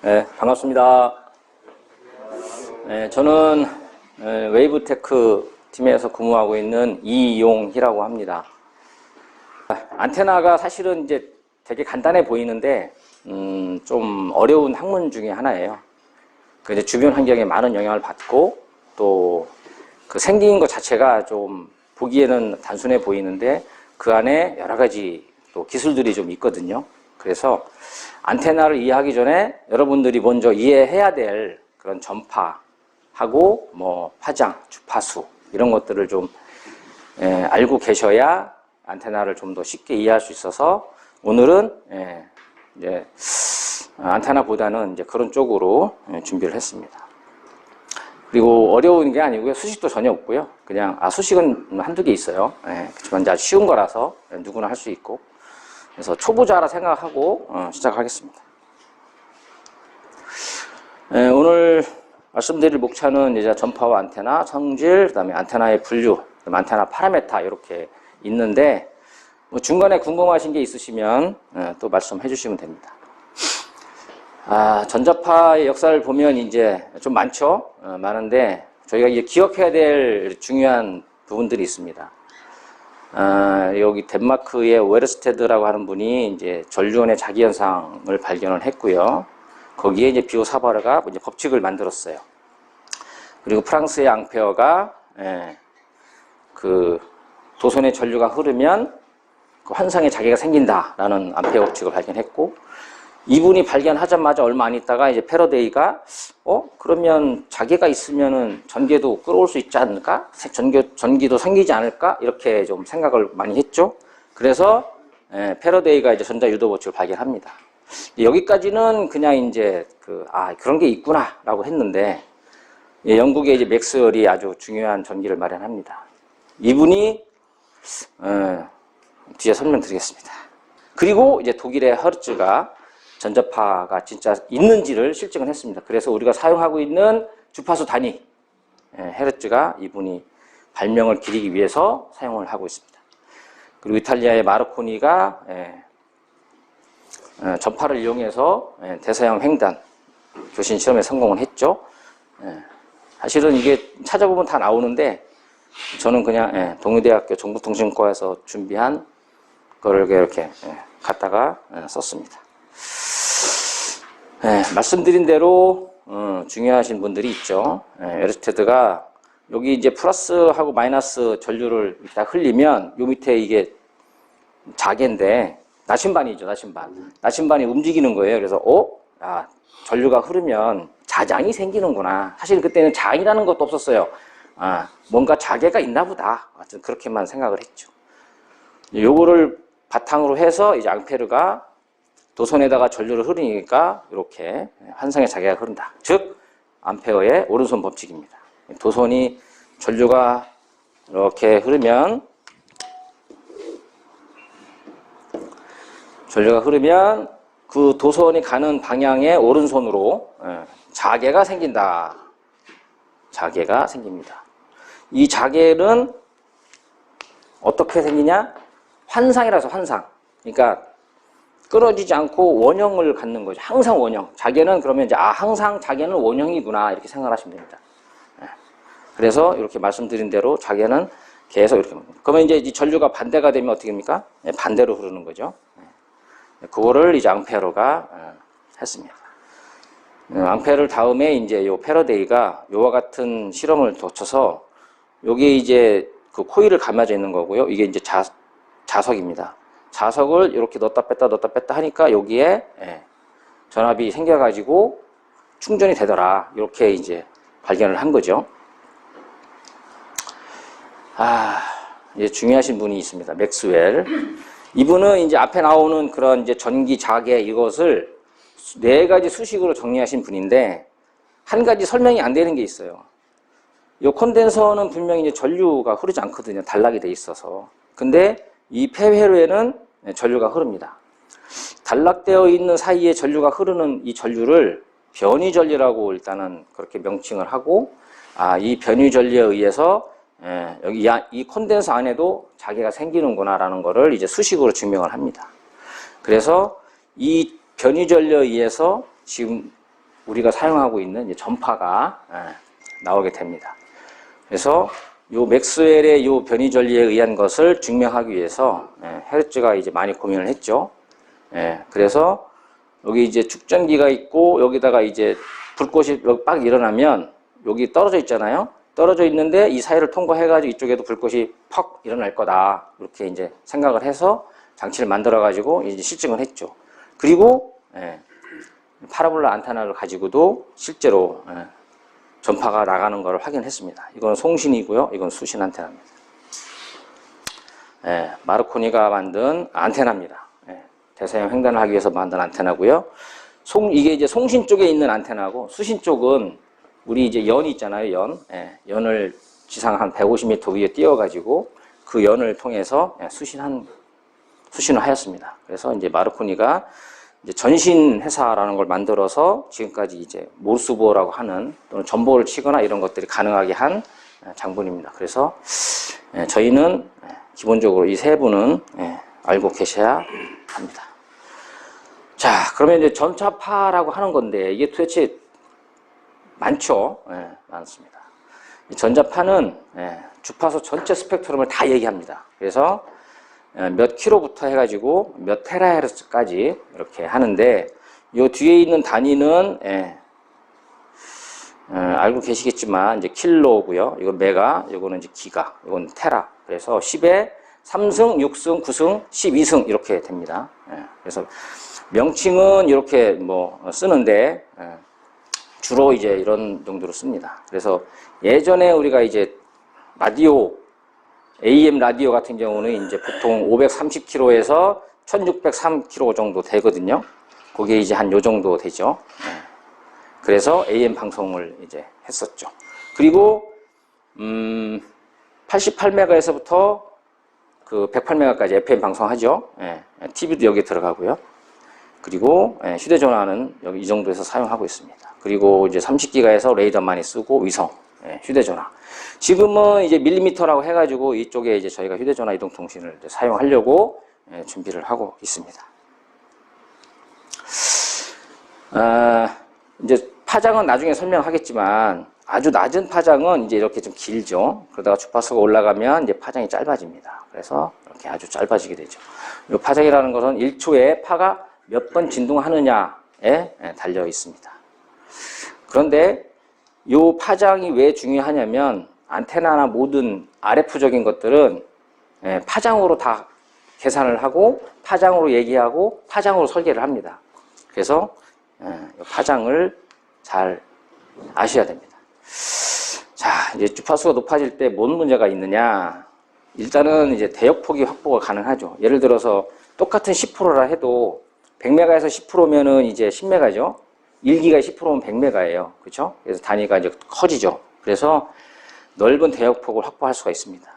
네, 반갑습니다. 네, 저는 웨이브테크 팀에서 근무하고 있는 이용희라고 합니다. 안테나가 사실은 이제 되게 간단해 보이는데 좀 어려운 학문 중에 하나예요. 그 이제 주변 환경에 많은 영향을 받고 또 그 생긴 것 자체가 좀 보기에는 단순해 보이는데 그 안에 여러 가지 또 기술들이 좀 있거든요. 그래서 안테나를 이해하기 전에 여러분들이 먼저 이해해야 될 그런 전파하고 뭐 파장, 주파수 이런 것들을 좀 알고 계셔야 안테나를 좀 더 쉽게 이해할 수 있어서 오늘은 이제 안테나보다는 이제 그런 쪽으로 준비를 했습니다. 그리고 어려운 게 아니고요. 수식도 전혀 없고요. 그냥 수식은 한두 개 있어요. 그렇지만 이제 아주 쉬운 거라서 누구나 할 수 있고. 그래서 초보자라 생각하고 시작하겠습니다. 오늘 말씀드릴 목차는 이제 전파와 안테나, 성질, 그다음에 안테나의 분류, 그다음에 안테나 파라메타 이렇게 있는데 뭐 중간에 궁금하신 게 있으시면 또 말씀해 주시면 됩니다. 전자파의 역사를 보면 이제 좀 많죠. 많은데 저희가 이제 기억해야 될 중요한 부분들이 있습니다. 여기 덴마크의 웨르스테드라고 하는 분이 이제 전류원의 자기현상을 발견을 했고요. 거기에 이제 비오 사바르가 이제 법칙을 만들었어요. 그리고 프랑스의 앙페어가 그 도선의 전류가 흐르면 그 환상의 자개가 생긴다라는 앙페어 법칙을 발견했고, 이분이 발견하자마자 얼마 안 있다가 이제 패러데이가 그러면 자개가 있으면은 전기도 끌어올 수 있지 않을까? 전기도 생기지 않을까? 이렇게 좀 생각을 많이 했죠. 그래서 패러데이가 이제 전자유도 법칙을 발견합니다. 여기까지는 그냥 이제 그런 게 있구나라고 했는데, 영국의 이제 맥스웰이 아주 중요한 전기를 마련합니다. 이분이 뒤에 설명드리겠습니다. 그리고 이제 독일의 허르츠가 전자파가 진짜 있는지를 실증을 했습니다. 그래서 우리가 사용하고 있는 주파수 단위 헤르츠가 이분이 발명을 기리기 위해서 사용을 하고 있습니다. 그리고 이탈리아의 마르코니가 전파를 이용해서 대서양 횡단 교신 시험에 성공을 했죠. 사실은 이게 찾아보면 다 나오는데 저는 그냥 동의대학교 정보통신과에서 준비한 거를 이렇게 갖다가 썼습니다. 말씀드린 대로 중요하신 분들이 있죠. 에르스테드가 여기 이제 플러스하고 마이너스 전류를 딱 흘리면 요 밑에 이게 자개인데 나심반이죠. 나심반이 움직이는 거예요. 그래서 전류가 흐르면 자장이 생기는구나. 사실 그때는 장이라는 것도 없었어요. 뭔가 자개가 있나 보다. 그렇게만 생각을 했죠. 요거를 바탕으로 해서 이제 앙페르가 도선에다가 전류를 흐르니까 이렇게 환상의 자개가 흐른다. 즉 암페어의 오른손 법칙입니다. 도선이 전류가 이렇게 흐르면 그 도선이 가는 방향의 오른손으로 자개가 생긴다. 자개가 생깁니다. 이 자개는 어떻게 생기냐? 환상이라서 환상. 그러니까 끊어지지 않고 원형을 갖는 거죠. 항상 원형. 자개는 그러면 이제 항상 자개는 원형이구나 이렇게 생각하시면 됩니다. 그래서 이렇게 말씀드린 대로 자개는 계속 이렇게. 그러면 이제 이 전류가 반대가 되면 어떻게 됩니까? 반대로 흐르는 거죠. 그거를 이제 앙페르가 했습니다. 앙페르 다음에 이제 요 패러데이가 요와 같은 실험을 거쳐서 여기 이제 그 코일을 감아져 있는 거고요. 이게 이제 자석입니다. 자석을 이렇게 넣었다 뺐다 하니까 여기에 전압이 생겨가지고 충전이 되더라. 이렇게 이제 발견을 한 거죠. 이제 중요하신 분이 있습니다. 맥스웰. 이분은 이제 앞에 나오는 그런 이제 전기 자개 이것을 4가지 수식으로 정리하신 분인데 한 가지 설명이 안 되는 게 있어요. 이 콘덴서는 분명히 이제 전류가 흐르지 않거든요. 단락이 돼 있어서. 근데 이 폐회로에는 전류가 흐릅니다. 단락되어 있는 사이에 전류가 흐르는 이 전류를 변위전류라고 일단은 그렇게 명칭을 하고, 이 변위전류에 의해서 여기 이 콘덴서 안에도 자개가 생기는구나라는 거를 이제 수식으로 증명을 합니다. 그래서 이 변위전류에 의해서 지금 우리가 사용하고 있는 이제 전파가 나오게 됩니다. 그래서 요 맥스웰의 요 변이 전리에 의한 것을 증명하기 위해서 헤르츠가 이제 많이 고민을 했죠. 그래서 여기 이제 축전기가 있고 여기다가 이제 불꽃이 빡 일어나면 여기 떨어져 있잖아요. 떨어져 있는데 이 사이를 통과해가지고 이쪽에도 불꽃이 퍽 일어날 거다. 이렇게 이제 생각을 해서 장치를 만들어가지고 이제 실증을 했죠. 그리고 파라볼라 안테나를 가지고도 실제로 전파가 나가는 걸 확인했습니다. 이건 송신이고요. 이건 수신 안테나입니다. 마르코니가 만든 안테나입니다. 대사형 횡단을 하기 위해서 만든 안테나고요. 이게 이제 송신 쪽에 있는 안테나고 수신 쪽은 우리 이제 연이 있잖아요. 연을 지상 한 150m 위에 띄워가지고 그 연을 통해서 수신을 하였습니다. 그래서 이제 마르코니가 이제 전신 회사라는 걸 만들어서 지금까지 이제 모르스보어라고 하는 또는 전보를 치거나 이런 것들이 가능하게 한 장본입니다. 그래서 저희는 기본적으로 이 세 분은 알고 계셔야 합니다. 자, 그러면 이제 전차파라고 하는 건데 이게 도대체 많죠? 많습니다. 이 전자파는 주파수 전체 스펙트럼을 다 얘기합니다. 그래서 몇 킬로부터 해가지고 몇 테라헤르츠까지 이렇게 하는데 이 뒤에 있는 단위는 알고 계시겠지만 이제 킬로고요. 이건 메가, 이거는 이제 기가, 이건 테라. 그래서 10에 3승, 6승, 9승, 12승 이렇게 됩니다. 그래서 명칭은 이렇게 뭐 쓰는데 주로 이제 이런 정도로 씁니다. 그래서 예전에 우리가 이제 라디오 AM 라디오 같은 경우는 이제 보통 530kHz에서 1603kHz 정도 되거든요. 그게 이제 한 요 정도 되죠. 그래서 AM 방송을 이제 했었죠. 그리고 88MHz에서부터 그 108MHz까지 FM 방송하죠. TV도 여기 들어가고요. 그리고 휴대전화는 여기 이 정도에서 사용하고 있습니다. 그리고 이제 30GHz에서 레이더 많이 쓰고 위성, 휴대전화. 지금은 이제 밀리미터라고 해가지고 이쪽에 이제 저희가 휴대전화 이동통신을 이제 사용하려고 준비를 하고 있습니다. 이제 파장은 나중에 설명하겠지만 아주 낮은 파장은 이제 이렇게 좀 길죠. 그러다가 주파수가 올라가면 이제 파장이 짧아집니다. 그래서 이렇게 아주 짧아지게 되죠. 이 파장이라는 것은 1초에 파가 몇 번 진동하느냐에 달려 있습니다. 그런데 이 파장이 왜 중요하냐면 안테나나 모든 RF적인 것들은 파장으로 다 계산을 하고 파장으로 얘기하고 파장으로 설계를 합니다. 그래서 파장을 잘 아셔야 됩니다. 자, 이제 주파수가 높아질 때 뭔 문제가 있느냐? 일단은 이제 대역폭이 확보가 가능하죠. 예를 들어서 똑같은 10%라 해도 100메가에서 10%면은 이제 10메가죠. 1기가 10%면 100메가예요. 그렇죠? 그래서 단위가 이제 커지죠. 그래서 넓은 대역폭을 확보할 수가 있습니다.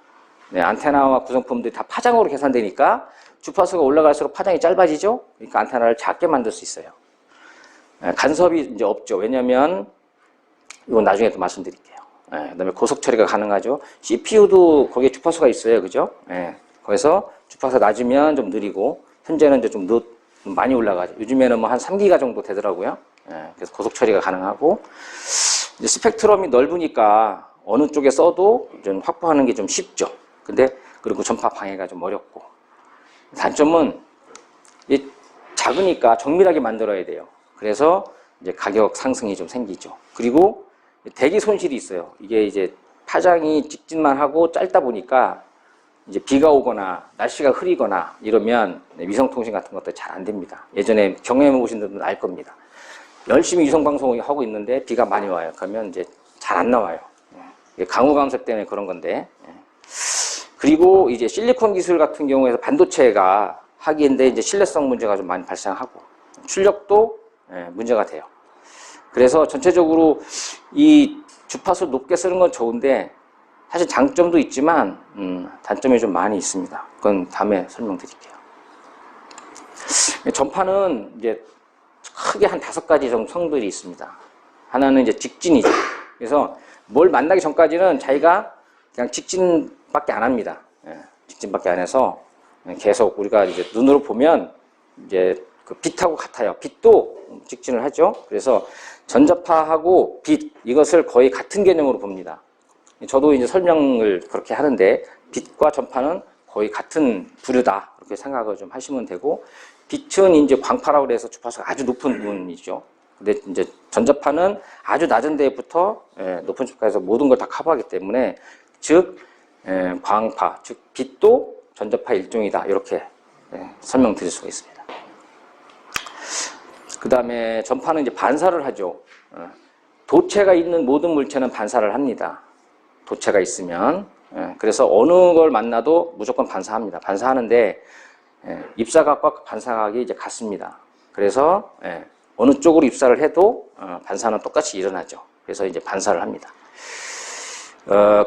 안테나와 구성품들이 다 파장으로 계산되니까 주파수가 올라갈수록 파장이 짧아지죠. 그러니까 안테나를 작게 만들 수 있어요. 간섭이 이제 없죠. 왜냐면 이건 나중에 또 말씀드릴게요. 그다음에 고속 처리가 가능하죠. CPU도 거기에 주파수가 있어요. 그죠? 거기서 주파수 낮으면 좀 느리고 현재는 이제 좀 많이 올라가죠. 요즘에는 뭐 한 3기가 정도 되더라고요. 그래서 고속 처리가 가능하고 이제 스펙트럼이 넓으니까 어느 쪽에 써도 좀 확보하는 게 좀 쉽죠. 근데 그리고 전파 방해가 좀 어렵고 단점은 작으니까 정밀하게 만들어야 돼요. 그래서 이제 가격 상승이 좀 생기죠. 그리고 대기 손실이 있어요. 이게 이제 파장이 직진만 하고 짧다 보니까 이제 비가 오거나 날씨가 흐리거나 이러면 위성통신 같은 것도 잘 안 됩니다. 예전에 경험해 보신 분들은 알 겁니다. 열심히 위성방송을 하고 있는데 비가 많이 와요. 그러면 이제 잘 안 나와요. 강우 감습 때문에 그런 건데. 그리고 이제 실리콘 기술 같은 경우에서 반도체가 하기인데 이제 신뢰성 문제가 좀 많이 발생하고 출력도 문제가 돼요. 그래서 전체적으로 이 주파수 높게 쓰는 건 좋은데 사실 장점도 있지만 단점이 좀 많이 있습니다. 그건 다음에 설명드릴게요. 전파는 이제 크게 한 5가지 정도 성들이 있습니다. 하나는 이제 직진이죠. 그래서 뭘 만나기 전까지는 자기가 그냥 직진밖에 안 합니다. 직진밖에 안 해서 계속 우리가 이제 눈으로 보면 이제 그 빛하고 같아요. 빛도 직진을 하죠. 그래서 전자파하고 빛 이것을 거의 같은 개념으로 봅니다. 저도 이제 설명을 그렇게 하는데 빛과 전파는 거의 같은 부류다 이렇게 생각을 좀 하시면 되고, 빛은 이제 광파라고 해서 주파수가 아주 높은 부분이죠. 근데 이제 전자파는 아주 낮은 데부터 높은 주파에서 모든 걸 다 커버하기 때문에, 즉 광파, 즉 빛도 전자파 일종이다 이렇게 설명드릴 수가 있습니다. 그 다음에 전파는 이제 반사를 하죠. 도체가 있는 모든 물체는 반사를 합니다. 도체가 있으면. 그래서 어느 걸 만나도 무조건 반사합니다. 반사하는데 입사각과 반사각이 이제 같습니다. 그래서 어느 쪽으로 입사를 해도 반사는 똑같이 일어나죠. 그래서 이제 반사를 합니다.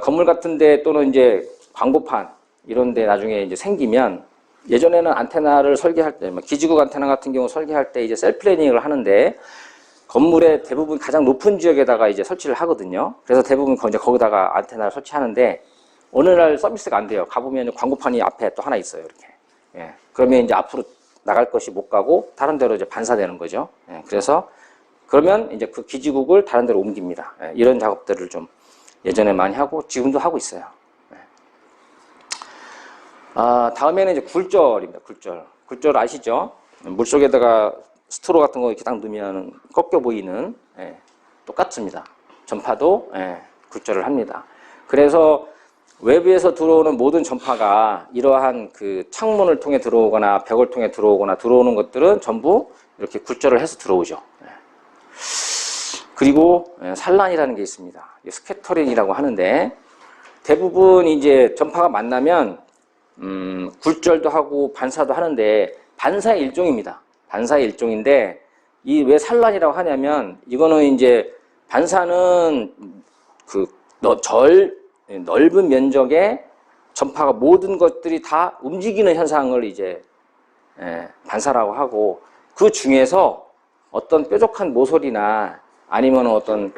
건물 같은데 또는 이제 광고판 이런데 나중에 이제 생기면, 예전에는 안테나를 설계할 때, 기지국 안테나 같은 경우 설계할 때 이제 셀 플래닝을 하는데, 건물의 대부분 가장 높은 지역에다가 이제 설치를 하거든요. 그래서 대부분 이제 거기다가 안테나를 설치하는데, 어느 날 서비스가 안 돼요. 가보면 광고판이 앞에 또 하나 있어요. 이렇게. 그러면 이제 앞으로 나갈 것이 못 가고 다른 데로 이제 반사되는 거죠. 그래서 그러면 이제 그 기지국을 다른 데로 옮깁니다. 이런 작업들을 좀 예전에 많이 하고 지금도 하고 있어요. 다음에는 이제 굴절입니다. 굴절 아시죠? 물속에다가 스트로 같은 거 이렇게 딱 넣으면 꺾여 보이는, 똑같습니다. 전파도 굴절을 합니다. 그래서 외부에서 들어오는 모든 전파가 이러한 그 창문을 통해 들어오거나 벽을 통해 들어오는 것들은 전부 이렇게 굴절을 해서 들어오죠. 그리고 산란이라는 게 있습니다. 스캐터링이라고 하는데, 대부분 이제 전파가 만나면 굴절도 하고 반사도 하는데, 반사의 일종입니다. 반사의 일종인데, 이 왜 산란이라고 하냐면, 이거는 이제 반사는 그 넓은 면적의 전파가 모든 것들이 다 움직이는 현상을 이제 반사라고 하고, 그 중에서 어떤 뾰족한 모서리나 아니면 어떤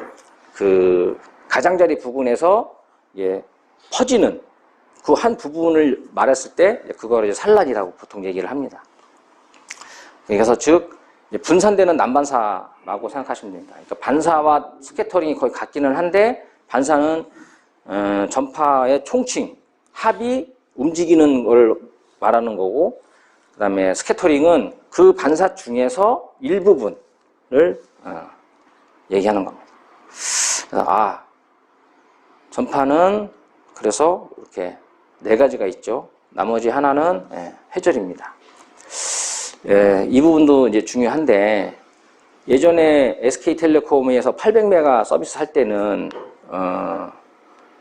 그 가장자리 부분에서 퍼지는 그 한 부분을 말했을 때 그걸 이제 산란이라고 보통 얘기를 합니다. 그래서 즉 분산되는 난반사라고 생각하시면 됩니다. 그러니까 반사와 스캐터링이 거의 같기는 한데, 반사는 전파의 총칭, 합이 움직이는 걸 말하는 거고, 그 다음에 스캐터링은 그 반사 중에서 일부분을 얘기하는 겁니다. 전파는 그래서 이렇게 네 가지가 있죠. 나머지 하나는 회절입니다. 이 부분도 이제 중요한데, 예전에 SK텔레콤에서 800메가 서비스 할 때는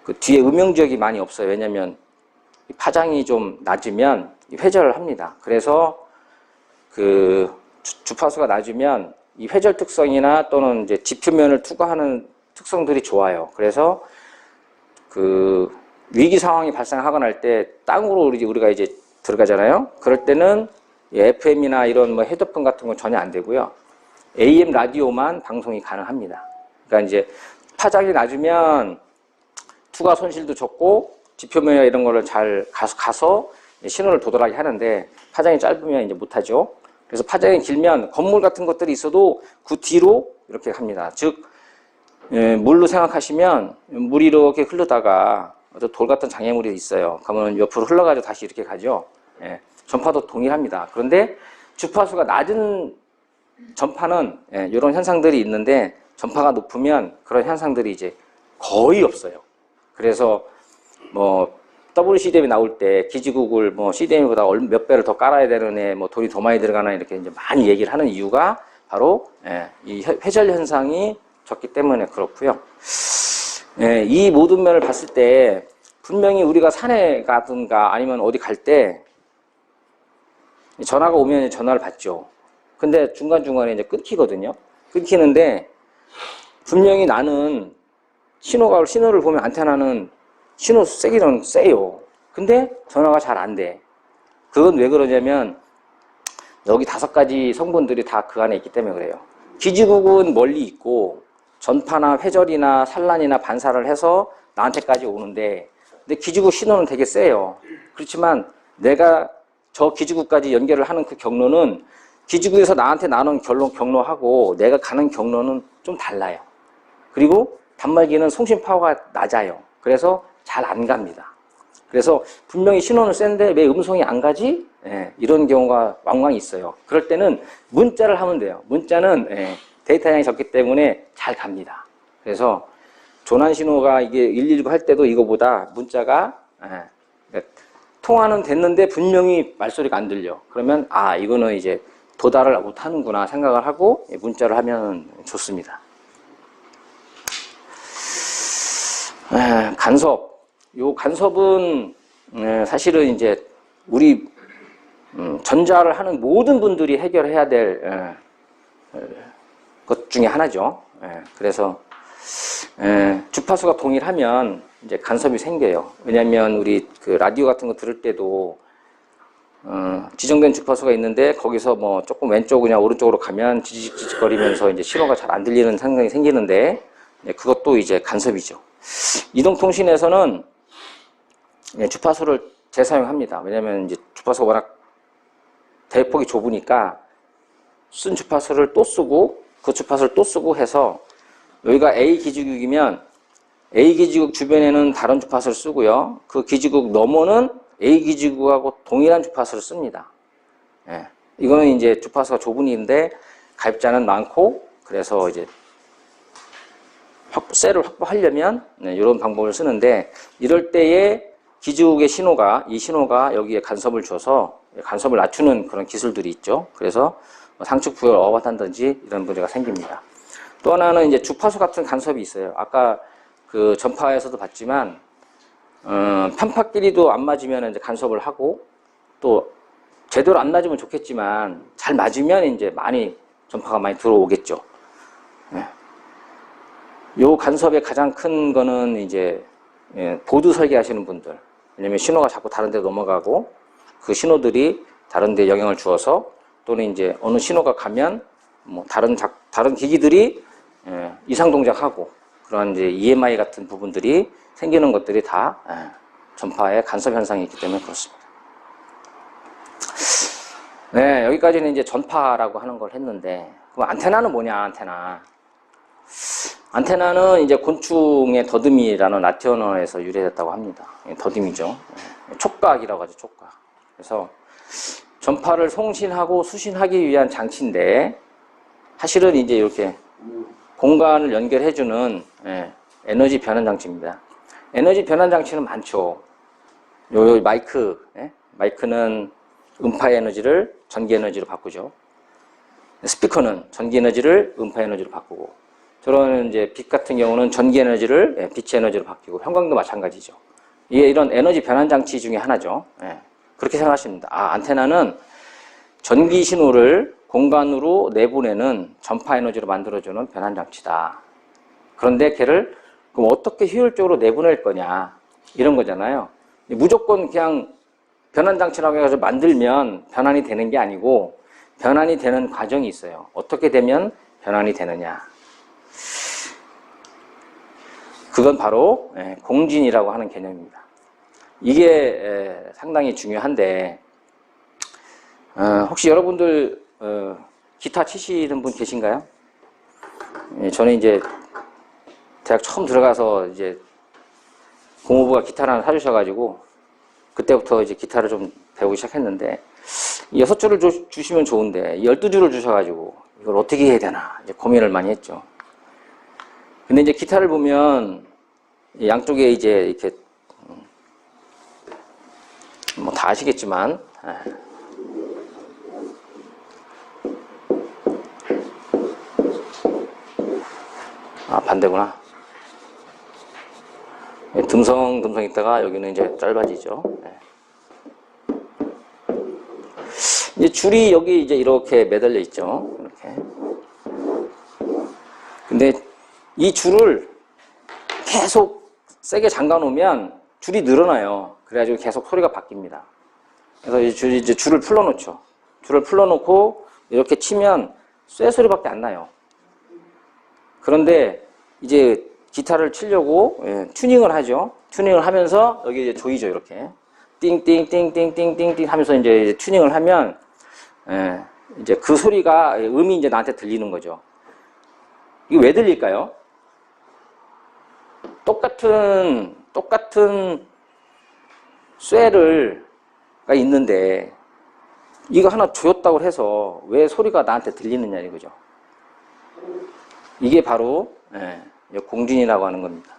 그 뒤에 음영 지역이 많이 없어요. 왜냐하면 파장이 좀 낮으면 회절을 합니다. 그래서 그 주파수가 낮으면 이 회절 특성이나 또는 이제 지표면을 투과하는 특성들이 좋아요. 그래서 그 위기 상황이 발생하거나 할 때 땅으로 우리가 이제 들어가잖아요. 그럴 때는 FM이나 이런 뭐 헤드폰 같은 건 전혀 안 되고요. AM 라디오만 방송이 가능합니다. 그러니까 이제 파장이 낮으면 투과 손실도 적고 지표면이나 이런 거를 잘 가서 신호를 도달하게 하는데, 파장이 짧으면 이제 못하죠. 그래서 파장이 길면 건물 같은 것들이 있어도 그 뒤로 이렇게 갑니다. 즉 물로 생각하시면 물이 이렇게 흐르다가 돌 같은 장애물이 있어요. 그러면 옆으로 흘러가지고 다시 이렇게 가죠. 전파도 동일합니다. 그런데 주파수가 낮은 전파는 이런 현상들이 있는데, 전파가 높으면 그런 현상들이 이제 거의 없어요. 그래서 뭐 WCDM이 나올 때 기지국을 뭐 CDM보다 몇 배를 더 깔아야 되는 뭐 돈이 더 많이 들어가나 이렇게 이제 많이 얘기를 하는 이유가 바로 이 회절 현상이 적기 때문에 그렇고요. 이 모든 면을 봤을 때 분명히 우리가 산에 가든가 아니면 어디 갈 때 전화가 오면 전화를 받죠. 근데 중간중간에 이제 끊기거든요. 끊기는데 분명히 나는 신호를 보면 안테나는 신호 세기는 세요. 근데 전화가 잘 안 돼. 그건 왜 그러냐면 여기 5가지 성분들이 다 그 안에 있기 때문에 그래요. 기지국은 멀리 있고 전파나 회절이나 산란이나 반사를 해서 나한테까지 오는데, 근데 기지국 신호는 되게 세요. 그렇지만 내가 저 기지국까지 연결을 하는 그 경로는 기지국에서 나한테 나눈 경로하고 내가 가는 경로는 좀 달라요. 그리고 단말기는 송신 파워가 낮아요. 그래서 잘 안 갑니다. 그래서 분명히 신호는 센데 왜 음성이 안 가지? 예, 이런 경우가 왕왕 있어요. 그럴 때는 문자를 하면 돼요. 문자는 데이터량이 적기 때문에 잘 갑니다. 그래서 조난 신호가 이게 119 할 때도 이거보다 문자가 그러니까 통화는 됐는데 분명히 말소리가 안 들려. 그러면 아 이거는 이제 도달을 못하는구나 생각을 하고 문자를 하면 좋습니다. 간섭. 요 간섭은 사실은 이제 우리 전자를 하는 모든 분들이 해결해야 될 것 중에 하나죠. 그래서 주파수가 동일하면 이제 간섭이 생겨요. 왜냐하면 우리 그 라디오 같은 거 들을 때도 지정된 주파수가 있는데 거기서 뭐 조금 왼쪽이냐 오른쪽으로 가면 지직지직거리면서 이제 신호가 잘 안 들리는 상황이 생기는데 그것도 이제 간섭이죠. 이동통신에서는 주파수를 재사용합니다. 왜냐하면 이제 주파수가 워낙 대폭이 좁으니까 쓴 주파수를 또 쓰고 그 주파수를 또 쓰고 해서 여기가 A 기지국이면 A 기지국 주변에는 다른 주파수를 쓰고요. 그 기지국 너머는 A 기지국하고 동일한 주파수를 씁니다. 이거는 이제 주파수가 좁은인데 가입자는 많고 그래서 이제 셀을 확보하려면 이런 방법을 쓰는데 이럴 때에 기지국의 신호가 이 신호가 여기에 간섭을 줘서 간섭을 낮추는 그런 기술들이 있죠. 그래서 상축 부여를 어긋난다든지 이런 문제가 생깁니다. 또 하나는 이제 주파수 같은 간섭이 있어요. 아까 그 전파에서도 봤지만 편파끼리도 안 맞으면 이제 간섭을 하고 또 제대로 안 맞으면 좋겠지만 잘 맞으면 이제 많이 전파가 많이 들어오겠죠. 요 간섭의 가장 큰 거는 이제 보드 설계하시는 분들. 왜냐면 신호가 자꾸 다른 데 넘어가고 그 신호들이 다른 데 영향을 주어서 또는 이제 어느 신호가 가면 뭐 다른 기기들이 이상 동작하고 그런 이제 EMI 같은 부분들이 생기는 것들이 다 전파의 간섭 현상이 있기 때문에 그렇습니다. 네, 여기까지는 이제 전파라고 하는 걸 했는데 그럼 안테나는 뭐냐, 안테나. 안테나는 이제 곤충의 더듬이라는 라틴 언어에서 유래됐다고 합니다. 더듬이죠. 촉각이라고 하죠, 촉각. 그래서 전파를 송신하고 수신하기 위한 장치인데 사실은 이제 이렇게 공간을 연결해주는 에너지 변환 장치입니다. 에너지 변환 장치는 많죠. 요 마이크, 마이크는 음파 에너지를 전기 에너지로 바꾸죠. 스피커는 전기 에너지를 음파 에너지로 바꾸고, 저런 이제 빛 같은 경우는 전기 에너지를 빛의 에너지로 바뀌고, 형광도 마찬가지죠. 이게 이런 에너지 변환 장치 중에 하나죠. 그렇게 생각하시면 됩니다. 아, 안테나는 전기 신호를 공간으로 내보내는 전파 에너지로 만들어주는 변환 장치다. 그런데 걔를 그럼 어떻게 효율적으로 내보낼 거냐, 이런 거잖아요. 무조건 그냥 변환 장치라고 해서 만들면 변환이 되는 게 아니고 변환이 되는 과정이 있어요. 어떻게 되면 변환이 되느냐. 그건 바로 공진이라고 하는 개념입니다. 이게 상당히 중요한데 혹시 여러분들 기타 치시는 분 계신가요? 저는 이제 대학 처음 들어가서 이제 공무부가 기타를 하나 사주셔가지고 그때부터 이제 기타를 좀 배우기 시작했는데 6줄을 주시면 좋은데 12줄을 주셔가지고 이걸 어떻게 해야 되나 이제 고민을 많이 했죠. 근데 이제 기타를 보면 양쪽에 이제 이렇게 뭐 다 아시겠지만 아 반대구나. 듬성듬성 있다가 여기는 이제 짧아지죠. 이제 줄이 여기 이제 이렇게 매달려 있죠. 이렇게. 근데 이 줄을 계속 세게 잠가 놓으면 줄이 늘어나요. 그래가지고 계속 소리가 바뀝니다. 그래서 이제 줄을 풀어 놓죠. 줄을 풀어 놓고 이렇게 치면 쇠 소리밖에 안 나요. 그런데 이제 기타를 치려고 튜닝을 하죠. 튜닝을 하면서 여기 이제 조이죠. 이렇게 띵띵띵띵띵띵띵 하면서 이제 튜닝을 하면 이제 그 소리가 음이 이제 나한테 들리는 거죠. 이게 왜 들릴까요? 똑같은 쇠가 있는데 이거 하나 조였다고 해서 왜 소리가 나한테 들리느냐 이거죠. 이게 바로 공진이라고 하는 겁니다.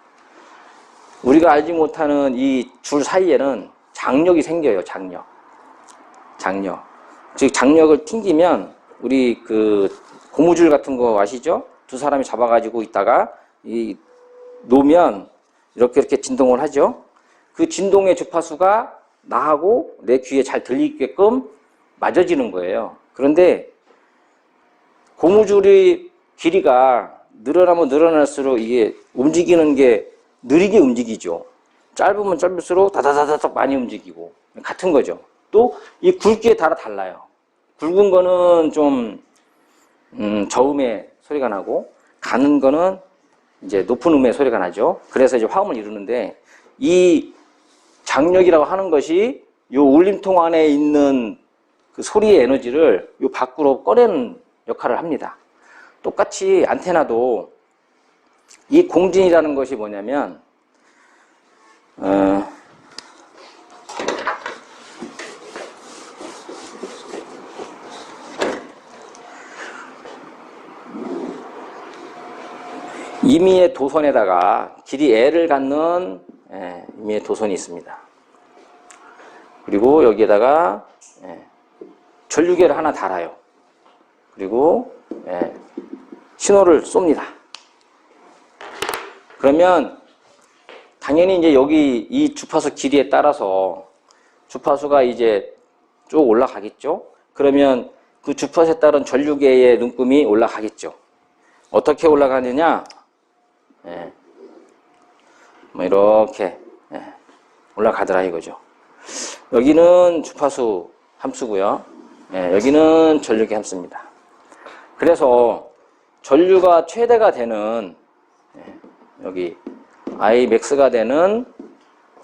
우리가 알지 못하는 이 줄 사이에는 장력이 생겨요. 장력. 즉 장력을 튕기면 우리 그 고무줄 같은 거 아시죠? 두 사람이 잡아가지고 있다가 놓으면 이렇게 진동을 하죠. 그 진동의 주파수가 나하고 내 귀에 잘 들리게끔 맞아지는 거예요. 그런데 고무줄의 길이가 늘어나면 늘어날수록 이게 움직이는 게 느리게 움직이죠. 짧으면 짧을수록 다다다닥 많이 움직이고 같은 거죠. 또 이 굵기에 따라 달라요. 굵은 거는 좀 저음의 소리가 나고 가는 거는 이제 높은 음의 소리가 나죠. 그래서 이제 화음을 이루는데 이 장력이라고 하는 것이 요 울림통 안에 있는 그 소리의 에너지를 요 밖으로 꺼내는 역할을 합니다. 똑같이 안테나도 이 공진이라는 것이 뭐냐면 임의의 도선에다가 길이 L을 갖는 임의의 도선이 있습니다. 그리고 여기에다가 전류계를 하나 달아요. 그리고 신호를 쏩니다. 그러면 당연히 이제 여기 이 주파수 길이에 따라서 주파수가 이제 쭉 올라가겠죠. 그러면 그 주파수에 따른 전류계의 눈금이 올라가겠죠. 어떻게 올라가느냐? 뭐 이렇게 올라가더라 이거죠. 여기는 주파수 함수고요. 여기는 전류계 함수입니다. 그래서 전류가 최대가 되는 여기 Imax가 되는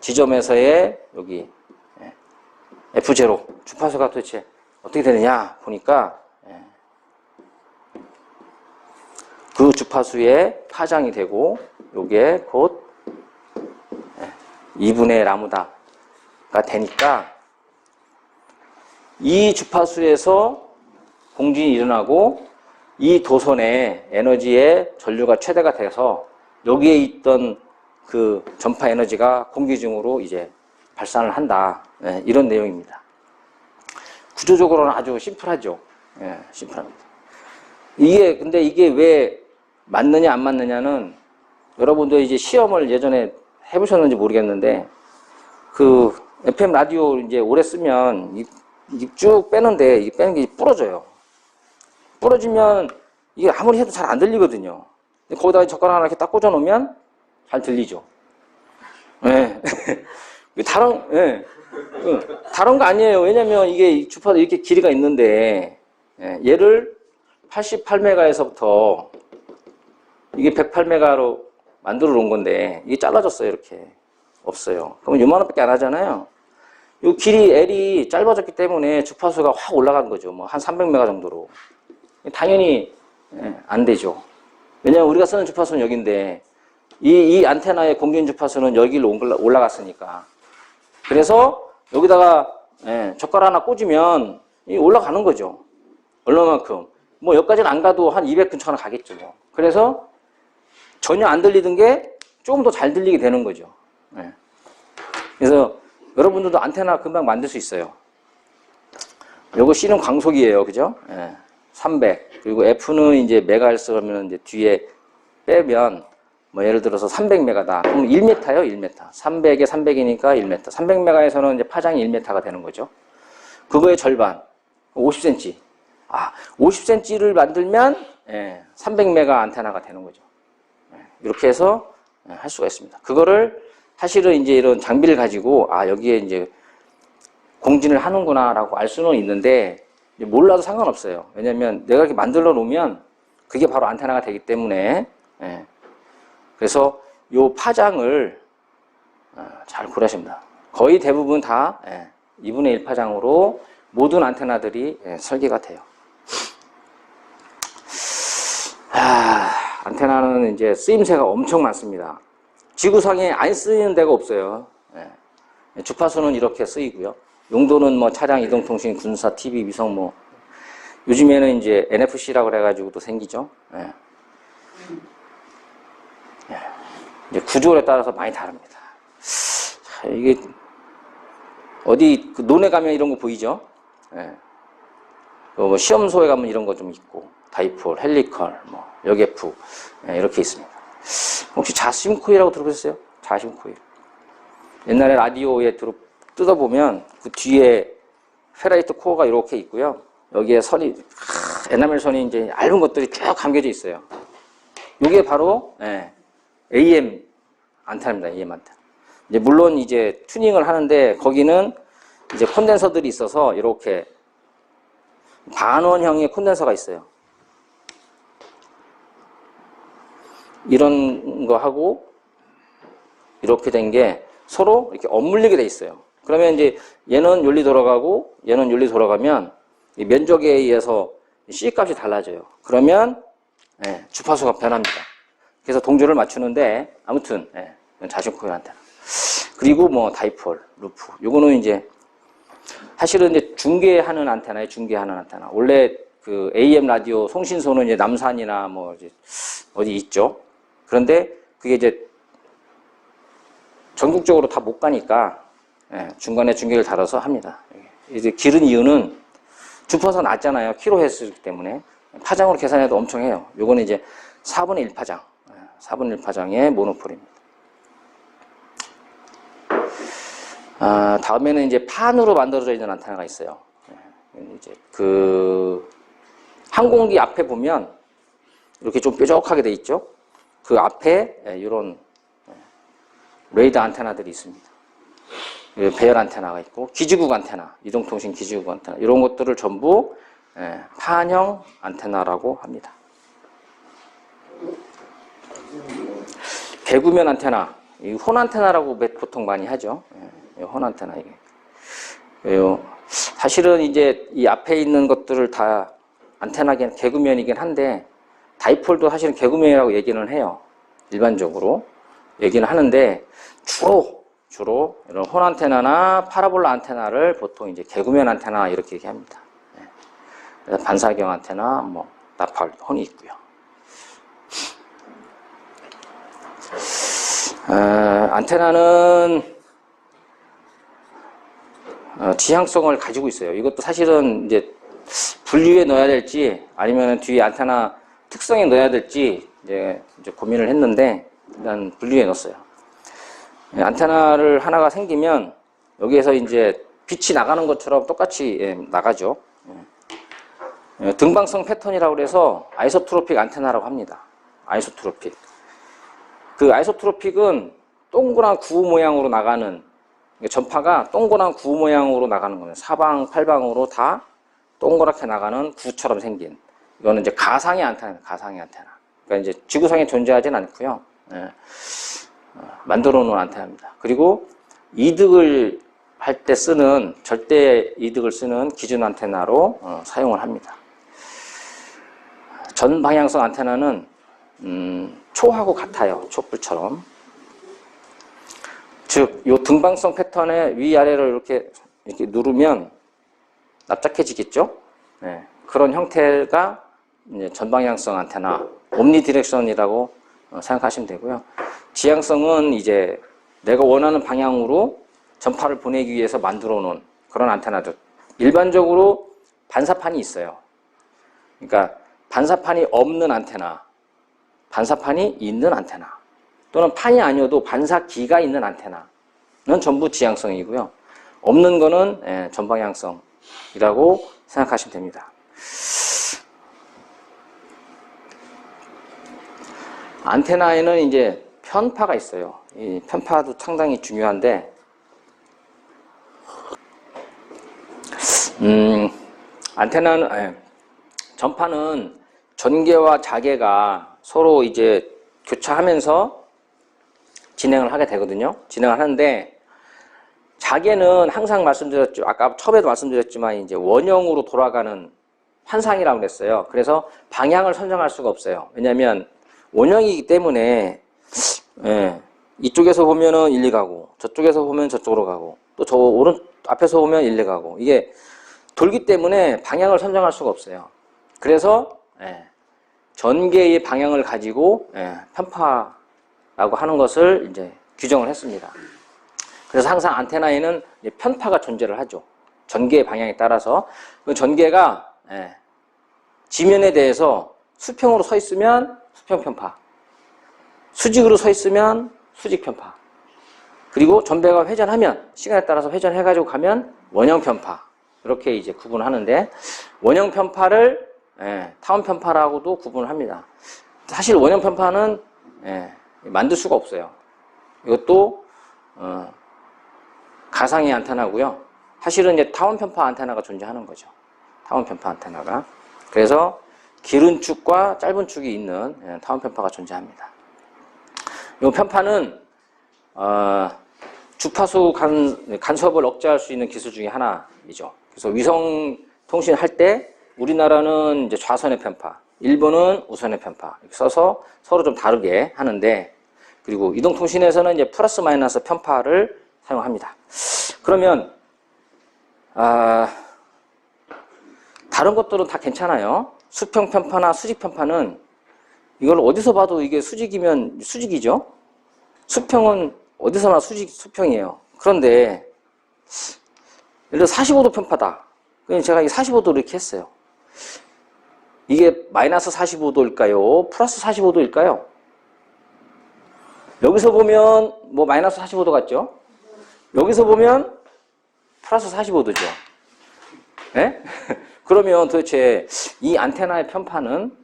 지점에서의 여기 F0 주파수가 도대체 어떻게 되느냐 보니까 그 주파수에 파장이 되고 요게 곧 2분의 라무다가 되니까 이 주파수에서 공진이 일어나고 이 도선의 에너지의 전류가 최대가 돼서 여기에 있던 그 전파 에너지가 공기 중으로 이제 발산을 한다. 이런 내용입니다. 구조적으로는 아주 심플하죠. 심플합니다. 근데 이게 왜 맞느냐 안 맞느냐는 여러분도 이제 시험을 예전에 해보셨는지 모르겠는데 그 FM 라디오 이제 오래 쓰면 이 쭉 빼는데 이 빼는 게 부러져요. 부러지면 이게 아무리 해도 잘 안 들리거든요. 거기다가 젓가락 하나 이렇게 딱 꽂아 놓으면 잘 들리죠. 다른 거 아니에요. 왜냐면 이게 주파수 이렇게 길이가 있는데 얘를 88메가에서부터 이게 108메가로 만들어 놓은 건데 이게 잘라졌어요. 이렇게 없어요. 그러면 요만원밖에 안 하잖아요. 요 길이 L이 짧아졌기 때문에 주파수가 확 올라간 거죠. 뭐 한 300메가 정도로. 당연히 안 되죠. 왜냐면 우리가 쓰는 주파수는 여기인데 이 안테나의 공긴 주파수는 여기로 올라갔으니까. 그래서 여기다가 젓가락 하나 꽂으면 올라가는 거죠. 얼마만큼. 뭐 여기까지는 안 가도 한 200 근처나 가겠죠. 뭐. 그래서 전혀 안 들리던 게 조금 더 잘 들리게 되는 거죠. 그래서 여러분들도 안테나 금방 만들 수 있어요. 요거 C는 광속이에요. 그죠? 300. 그리고 F는 이제 메가헤르츠 그러면 이제 뒤에 빼면 뭐 예를 들어서 300메가다. 그럼 1m요, 1m. 300에 300이니까 1m. 300메가에서는 이제 파장이 1m가 되는 거죠. 그거의 절반. 50cm. 50cm를 만들면 300메가 안테나가 되는 거죠. 이렇게 해서 할 수가 있습니다. 그거를 사실은 이제 이런 장비를 가지고 여기에 이제 공진을 하는구나라고 알 수는 있는데 몰라도 상관없어요. 왜냐면 내가 이렇게 만들어 놓으면 그게 바로 안테나가 되기 때문에 그래서 요 파장을 잘 고려하십니다. 거의 대부분 다 2분의 1 파장으로 모든 안테나들이 설계가 돼요. 안테나는 이제 쓰임새가 엄청 많습니다. 지구상에 안 쓰이는 데가 없어요. 예. 주파수는 이렇게 쓰이고요. 용도는 뭐 차량, 이동통신, 군사, TV, 위성 뭐 요즘에는 이제 NFC라고 그래가지고도 생기죠. 예. 예. 이제 구조에 따라서 많이 다릅니다. 자, 이게 어디 그 논에 가면 이런 거 보이죠? 예. 뭐 시험소에 가면 이런 거 좀 있고 다이폴, 헬리컬, 뭐 여계프 예, 이렇게 있습니다. 혹시 자심 코일이라고 들어보셨어요? 자심 코일. 옛날에 라디오에 뜯어보면 그 뒤에 페라이트 코어가 이렇게 있고요. 여기에 선이 에나멜 선이 이제 얇은 것들이 쭉 감겨져 있어요. 이게 바로 예, AM 안테나입니다. AM 안테나. 이제 물론 이제 튜닝을 하는데 거기는 이제 콘덴서들이 있어서 이렇게 반원형의 콘덴서가 있어요. 이런 거 하고 이렇게 된 게 서로 이렇게 엇물리게 돼 있어요. 그러면 이제 얘는 윤리 돌아가고 얘는 윤리 돌아가면 이 면적에 의해서 C 값이 달라져요. 그러면 예, 주파수가 변합니다. 그래서 동조를 맞추는데 아무튼 예, 자심 코일 안테나. 그리고 뭐 다이폴, 루프. 요거는 이제 사실은 이제 중계하는 안테나에 중계하는 안테나. 원래 그 AM 라디오 송신소는 이제 남산이나 뭐 이제 어디 있죠. 그런데 그게 이제 전국적으로 다 못 가니까 예, 중간에 중계를 달아서 합니다. 이제 기른 이유는 주파수가 낮잖아요. 킬로헤르츠 때문에 파장으로 계산해도 엄청 해요. 요거는 이제 4분의 1 파장, 4분의 1 파장의 모노폴입니다. 다음에는 이제 판으로 만들어져 있는 안테나가 있어요. 이제 그 항공기 앞에 보면 이렇게 좀 뾰족하게 돼 있죠. 그 앞에 이런 레이더 안테나들이 있습니다. 배열 안테나가 있고 기지국 안테나, 이동통신 기지국 안테나 이런 것들을 전부 판형 안테나라고 합니다. 개구면 안테나, 혼 안테나라고 보통 많이 하죠. 혼 안테나 이게. 사실은 이제 이 앞에 있는 것들을 다 안테나긴 개구면이긴 한데 다이폴도 사실은 개구면이라고 얘기는 해요. 일반적으로 얘기는 하는데 주로 이런 혼 안테나나 파라볼라 안테나를 보통 이제 개구면 안테나 이렇게 얘기합니다. 그래서 반사경 안테나, 뭐 나팔, 혼이 있고요. 안테나는 지향성을 가지고 있어요. 이것도 사실은 이제 분류에 넣어야 될지 아니면 뒤에 안테나 특성에 넣어야 될지 이제 고민을 했는데 일단 분류에 넣었어요. 안테나를 하나가 생기면 여기에서 이제 빛이 나가는 것처럼 똑같이 나가죠. 등방성 패턴이라고 해서 아이소트로픽 안테나라고 합니다. 아이소트로픽. 그 아이소트로픽은 동그란 구 모양으로 나가는 전파가 동그란 구 모양으로 나가는 거예요. 사방, 팔방으로 다 동그랗게 나가는 구처럼 생긴. 이거는 이제 가상의 안테나, 가상의 안테나. 그러니까 이제 지구상에 존재하진 않고요. 만들어 놓은 안테나입니다. 그리고 이득을 할 때 쓰는 절대 이득을 쓰는 기준 안테나로 사용을 합니다. 전 방향성 안테나는 초하고 같아요. 촛불처럼. 즉, 이 등방성 패턴의 위아래를 이렇게 누르면 납작해지겠죠? 네, 그런 형태가 이제 전방향성 안테나, 옴니디렉션이라고 생각하시면 되고요. 지향성은 이제 내가 원하는 방향으로 전파를 보내기 위해서 만들어 놓은 그런 안테나들. 일반적으로 반사판이 있어요. 그러니까 반사판이 없는 안테나, 반사판이 있는 안테나, 또는 판이 아니어도 반사기가 있는 안테나는 전부 지향성이고요. 없는 거는 전방향성이라고 생각하시면 됩니다. 안테나에는 이제 편파가 있어요. 이 편파도 상당히 중요한데, 안테나는, 전파는 전개와 자개가 서로 이제 교차하면서 진행을 하게 되거든요. 진행을 하는데, 자개는 항상 말씀드렸죠. 아까 처음에도 말씀드렸지만, 이제 원형으로 돌아가는 환상이라고 그랬어요. 그래서 방향을 선정할 수가 없어요. 왜냐하면 원형이기 때문에 예, 이쪽에서 보면은 일리 가고 저쪽에서 보면 저쪽으로 가고 또 저 오른 앞에서 보면 일리 가고 이게 돌기 때문에 방향을 선정할 수가 없어요. 그래서 예, 전개의 방향을 가지고 예, 편파라고 하는 것을 이제 규정을 했습니다. 그래서 항상 안테나에는 편파가 존재를 하죠. 전개의 방향에 따라서 그 전개가 예, 지면에 대해서 수평으로 서 있으면 수평 편파, 수직으로 서 있으면 수직 편파, 그리고 전배가 회전하면 시간에 따라서 회전해가지고 가면 원형 편파, 이렇게 이제 구분하는데 원형 편파를 예, 타원 편파라고도 구분을 합니다. 사실 원형 편파는 예, 만들 수가 없어요. 이것도 가상의 안테나고요. 사실은 이제 타원 편파 안테나가 존재하는 거죠. 타원 편파 안테나가. 그래서 길은 축과 짧은 축이 있는 예, 타원 편파가 존재합니다. 이 편파는 주파수 간섭을 억제할 수 있는 기술 중에 하나이죠. 그래서 위성 통신할 때 우리나라는 이제 좌선의 편파, 일본은 우선의 편파 이렇게 써서 서로 좀 다르게 하는데, 그리고 이동통신에서는 이제 플러스 마이너스 편파를 사용합니다. 그러면 다른 것들은 다 괜찮아요. 수평 편파나 수직 편파는 이걸 어디서 봐도 이게 수직이면 수직이죠. 수평은 어디서나 수평이에요. 그런데 예를 들어 45도 편파다. 그럼 제가 이 45도 이렇게 했어요. 이게 마이너스 45도일까요? 플러스 45도일까요? 여기서 보면 뭐 마이너스 45도 같죠? 여기서 보면 플러스 45도죠. 네? 그러면 도대체 이 안테나의 편파는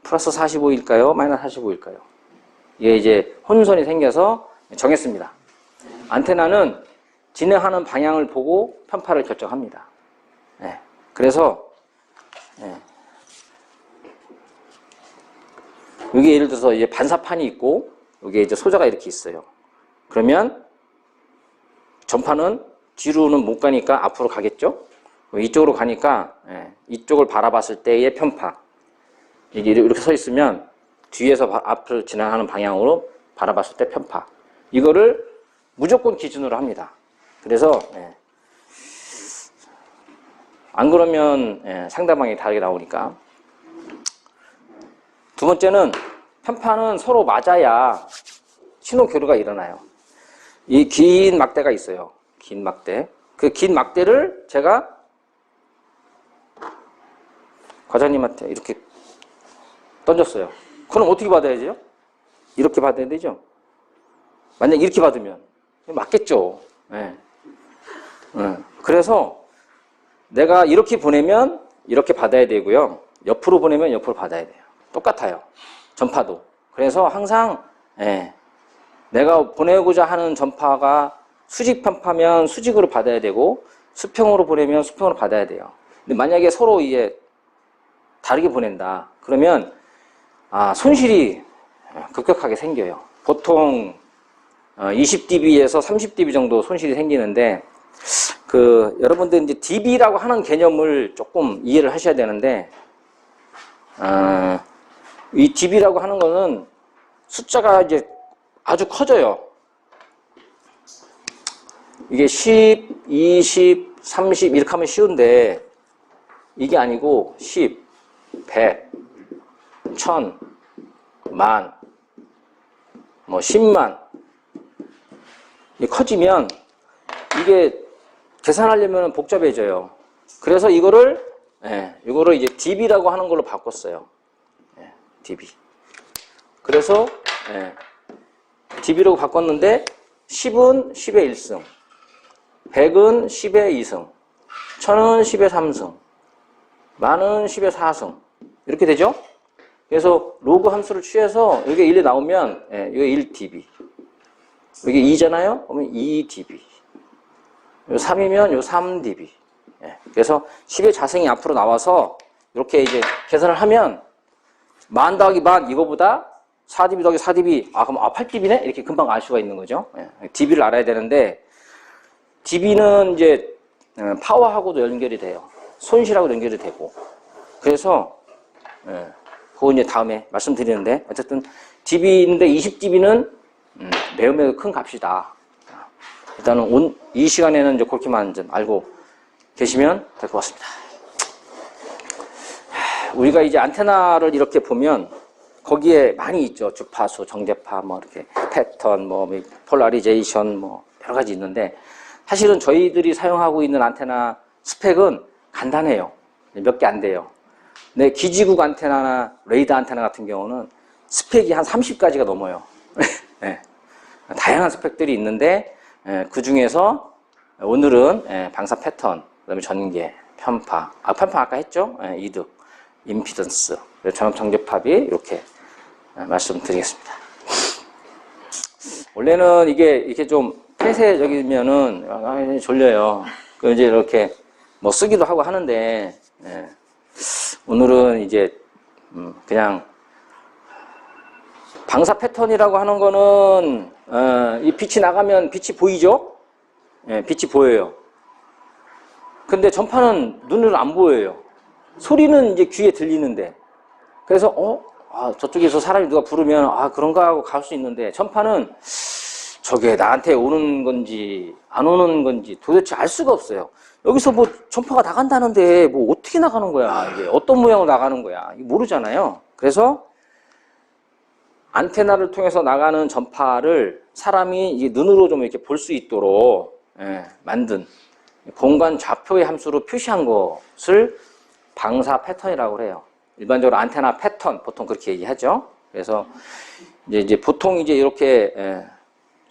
플러스 45일까요? 마이너스 45일까요? 이게 이제 혼선이 생겨서 정했습니다. 안테나는 진행하는 방향을 보고 편파를 결정합니다. 네. 그래서 여기 예를 들어서 이제 반사판이 있고 여기에 이제 소자가 이렇게 있어요. 그러면 전파는 뒤로는 못 가니까 앞으로 가겠죠? 이쪽으로 가니까 이쪽을 바라봤을 때의 편파. 이게 이렇게 서 있으면 뒤에서 앞으로 진행하는 방향으로 바라봤을 때 편파. 이거를 무조건 기준으로 합니다. 그래서 안 그러면 상대방이 다르게 나오니까. 두 번째는 편파는 서로 맞아야 신호 교류가 일어나요. 이 긴 막대가 있어요. 긴 막대. 그 긴 막대를 제가 과장님한테 이렇게 던졌어요. 그럼 어떻게 받아야죠? 이렇게 받아야 되죠? 만약 이렇게 받으면 맞겠죠. 네. 그래서 내가 이렇게 보내면 이렇게 받아야 되고요. 옆으로 보내면 옆으로 받아야 돼요. 똑같아요. 전파도. 그래서 항상 내가 보내고자 하는 전파가 수직 편파면 수직으로 받아야 되고 수평으로 보내면 수평으로 받아야 돼요. 근데 만약에 서로 이게 다르게 보낸다. 그러면 손실이 급격하게 생겨요. 보통 20dB에서 30dB 정도 손실이 생기는데 여러분들 이제 dB라고 하는 개념을 조금 이해를 하셔야 되는데 이 dB라고 하는 거는 숫자가 이제 아주 커져요. 이게 10, 20, 30 이렇게 하면 쉬운데 이게 아니고 10, 100, 1000, 만, 뭐 10만 커지면 이게 계산하려면 복잡해져요. 그래서 이거를 이제 dB라고 하는 걸로 바꿨어요. dB. 그래서 dB라고 바꿨는데 10은 10의 1승, 100은 10의 2승, 1000은 10의 3승, 만은 10의 4승 이렇게 되죠? 그래서 로그 함수를 취해서 이게 1이 나오면 이게 1dB, 이게 2잖아요? 그러면 2dB, 요 3이면 요 3dB. 그래서 10의 자승이 앞으로 나와서 이렇게 이제 계산을 하면 만 더하기 만 이거보다 4dB 더하기 4dB 그럼 8dB네? 이렇게 금방 알 수가 있는 거죠. dB를 알아야 되는데 dB는 이제 파워하고도 연결이 돼요. 손실하고도 연결이 되고. 그래서 그거 이제 다음에 말씀드리는데 어쨌든 dB인데 20dB는 매우 큰 값이다. 일단은 이 시간에는 이제 그렇게만 좀 알고 계시면 될 것 같습니다. 우리가 이제 안테나를 이렇게 보면 거기에 많이 있죠. 주파수, 정제파, 뭐 이렇게 패턴, 뭐 폴라리제이션, 뭐 여러 가지 있는데 사실은 저희들이 사용하고 있는 안테나 스펙은 간단해요. 몇 개 안 돼요. 근데 기지국 안테나나 레이더 안테나 같은 경우는 스펙이 한 30가지가 넘어요. 네. 다양한 스펙들이 있는데 그 중에서 오늘은 방사 패턴, 그다음에 전개, 편파, 편파 아까 했죠? 이득, 임피던스, 전압 정제팝이 이렇게 말씀드리겠습니다. 원래는 이게 좀 폐쇄적이면은 졸려요. 그 이제 이렇게 뭐 쓰기도 하고 하는데 오늘은 이제 그냥 방사 패턴이라고 하는 거는 이 빛이 나가면 빛이 보이죠? 빛이 보여요. 근데 전파는 눈으로 안 보여요. 소리는 이제 귀에 들리는데 그래서 저쪽에서 사람이 누가 부르면 그런가 하고 갈 수 있는데 전파는 저게 나한테 오는 건지 안 오는 건지 도대체 알 수가 없어요. 여기서 뭐 전파가 나간다는데 뭐 어떻게 나가는 거야? 이게 어떤 모양으로 나가는 거야? 모르잖아요. 그래서 안테나를 통해서 나가는 전파를 사람이 이게 눈으로 좀 이렇게 볼 수 있도록 만든 공간 좌표의 함수로 표시한 것을 방사 패턴이라고 해요. 일반적으로 안테나 패턴 보통 그렇게 얘기하죠. 그래서 이제 보통 이제 이렇게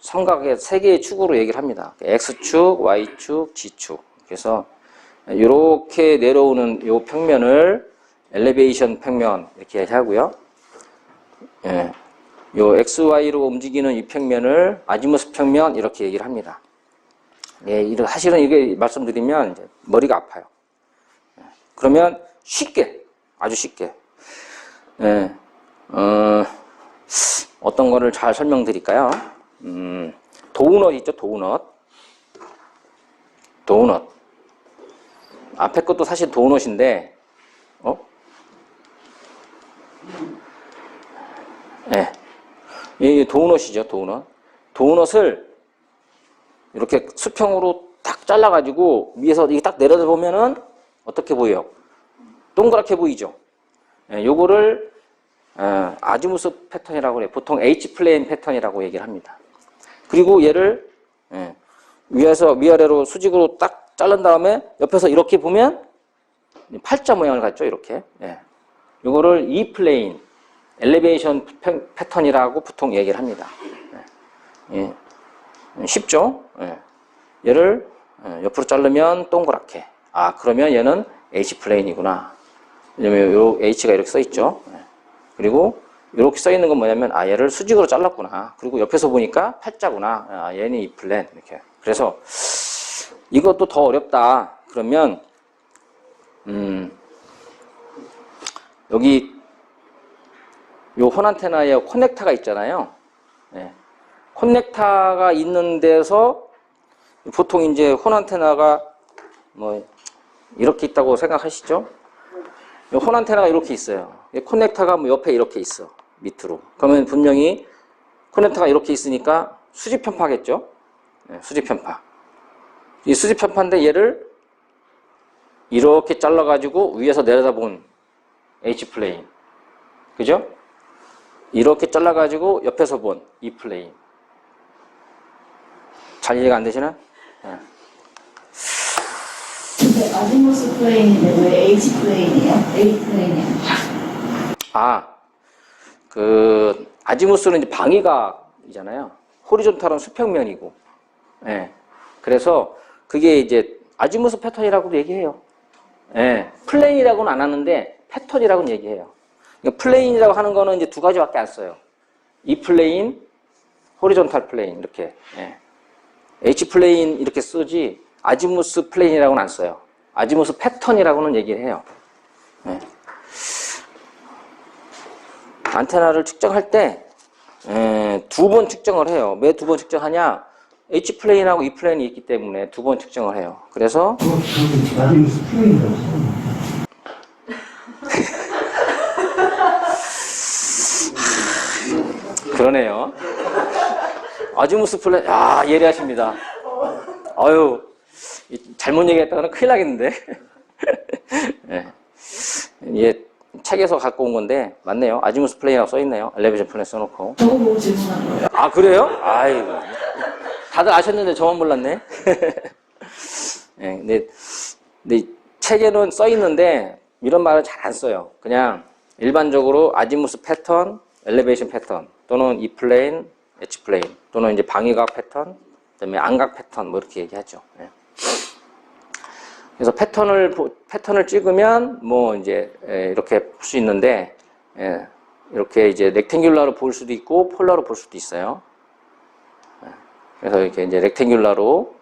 삼각의 세 개의 축으로 얘기를 합니다. X축, Y축, G축. 그래서 이렇게 내려오는 이 평면을 엘리베이션 평면 이렇게 하고요. 요 XY로 움직이는 이 평면을 아지무스 평면 이렇게 얘기를 합니다. 사실은 이게 말씀드리면 이제 머리가 아파요. 그러면 쉽게, 아주 쉽게, 어떤 거를 잘 설명드릴까요? 도우넛 있죠, 도우넛. 앞에 것도 사실 도우넛인데, 이 도우넛이죠, 도우넛. 도우넛을 이렇게 수평으로 딱 잘라가지고 위에서 이게 딱 내려다보면은 어떻게 보여요? 동그랗게 보이죠? 요거를 아지무스 패턴이라고 해요. 보통 H플레인 패턴이라고 얘기를 합니다. 그리고 얘를 위에서 위아래로 수직으로 딱 자른 다음에 옆에서 이렇게 보면 팔자 모양을 갖죠, 이렇게. 요거를 E플레인, 엘리베이션 패턴이라고 보통 얘기를 합니다. 쉽죠? 얘를 옆으로 자르면 동그랗게. 그러면 얘는 H플레인이구나. 왜냐면 요 H가 이렇게 써 있죠. 그리고 이렇게 써 있는 건 뭐냐면 얘를 수직으로 잘랐구나. 그리고 옆에서 보니까 팔자구나. 얘는 E플레인 이렇게. 그래서 이것도 더 어렵다. 그러면 여기 요 혼안테나에 커넥터가 있잖아요. 커넥터가 있는 데서 보통 이제 혼안테나가 뭐 이렇게 있다고 생각하시죠? 혼안테나가 이렇게 있어요. 커넥터가 뭐 옆에 이렇게 있어. 밑으로. 그러면 분명히 커넥터가 이렇게 있으니까 수직 편파겠죠? 수직 편파. 이 수직 편파인데 얘를 이렇게 잘라가지고 위에서 내려다본 H플레인. 그죠? 이렇게 잘라가지고 옆에서 본 E플레인. 잘 이해가 안 되시나? 근데 아지무스 플레인인데 왜 H플레인이에요? A플레인이에요? 아지무스는 이제 방위각이잖아요. 호리존탈은 수평면이고. 그래서 그게 이제 아지무스 패턴이라고도 얘기해요. 플레인이라고는 안 하는데 패턴이라고는 얘기해요. 그러니까 플레인이라고 하는 거는 이제 두 가지밖에 안 써요. E플레인, 호리존탈 플레인 이렇게. H플레인 이렇게 쓰지 아지무스 플레인이라고는 안 써요. 아지무스 패턴이라고는 얘기를 해요. 안테나를 측정할 때 두 번 측정을 해요. 왜 두 번 측정하냐? H플레인하고 E플레인이 있기 때문에 두 번 측정을 해요. 그래서 아지무스 플레인이라고 그러네요. 아지무스 플레인, 예리하십니다. 아유, 잘못 얘기했다가는 큰일 나겠는데. 네. 이게 책에서 갖고 온 건데, 맞네요. 아지무스 플레인이라고 써있네요. 엘리베이션 플레인 써놓고. 저거 보고 질문한 거예요. 아, 그래요? 아이고. 다들 아셨는데 저만 몰랐네. 네, 근데 책에는 써있는데, 이런 말은 잘 안 써요. 그냥 일반적으로 아지무스 패턴, 엘리베이션 패턴, 또는 E 플레인, H 플레인, 또는 이제 방위각 패턴, 그다음에 안각 패턴, 뭐 이렇게 얘기하죠. 네. 그래서 패턴을 찍으면 뭐 이제 이렇게 볼 수 있는데, 이렇게 이제 렉탱귤러로 볼 수도 있고 폴라로 볼 수도 있어요. 그래서 이렇게 이제 렉탱귤러로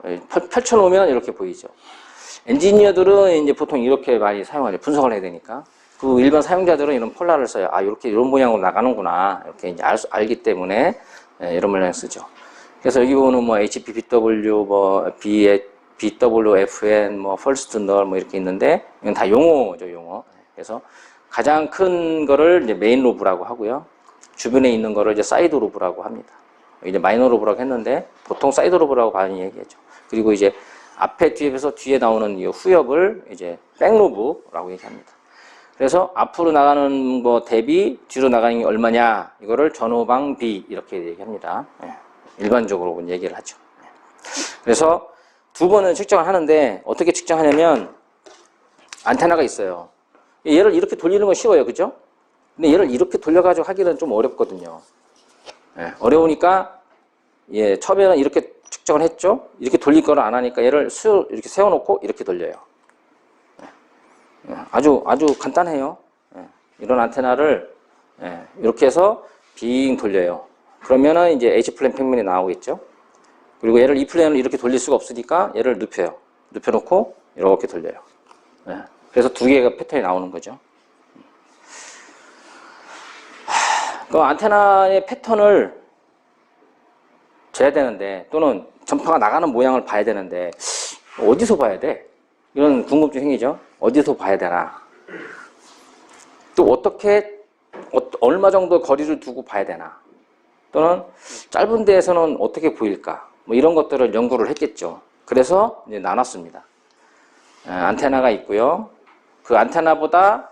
펼쳐놓으면 이렇게 보이죠. 엔지니어들은 이제 보통 이렇게 많이 사용하죠. 분석을 해야 되니까. 그 일반 사용자들은 이런 폴라를 써요. 아, 이렇게 이런 모양으로 나가는구나. 이렇게 이제 알기 때문에 이런 모양을 쓰죠. 그래서 여기 보면 뭐 HPBW, 뭐 BWFN, 뭐 First Null 뭐 이렇게 있는데 이건 다 용어죠, 용어. 그래서 가장 큰 거를 이제 메인 로브라고 하고요. 주변에 있는 거를 이제 사이드 로브라고 합니다. 이제 마이너 로브라고 했는데 보통 사이드 로브라고 많이 얘기하죠. 그리고 이제 앞에 뒤에 나오는 이 후엽을 이제 백 로브라고 얘기합니다. 그래서 앞으로 나가는 거 대비 뒤로 나가는 게 얼마냐 이거를 전후방 B 이렇게 얘기합니다. 일반적으로 얘기를 하죠. 그래서 두 번은 측정을 하는데 어떻게 측정하냐면 안테나가 있어요. 얘를 이렇게 돌리는 건 쉬워요, 그죠? 근데 얘를 이렇게 돌려가지고 하기는 좀 어렵거든요. 어려우니까 처음에는 이렇게 측정을 했죠. 이렇게 돌릴 거를 안 하니까 얘를 이렇게 세워놓고 이렇게 돌려요. 아주 간단해요. 이런 안테나를 이렇게 해서 빙 돌려요. 그러면은 이제 H 플레인 평면이 나오겠죠. 그리고 얘를 E 플레인을 이렇게 돌릴 수가 없으니까 얘를 눕혀요. 눕혀놓고 이렇게 돌려요. 그래서 두 개가 패턴이 나오는 거죠. 그 안테나의 패턴을 재야 되는데 또는 전파가 나가는 모양을 봐야 되는데 어디서 봐야 돼? 이런 궁금증이 생기죠. 어디서 봐야 되나? 또 어떻게 얼마 정도 거리를 두고 봐야 되나? 또는 짧은 데에서는 어떻게 보일까? 뭐 이런 것들을 연구를 했겠죠. 그래서 이제 나눴습니다. 안테나가 있고요. 그 안테나보다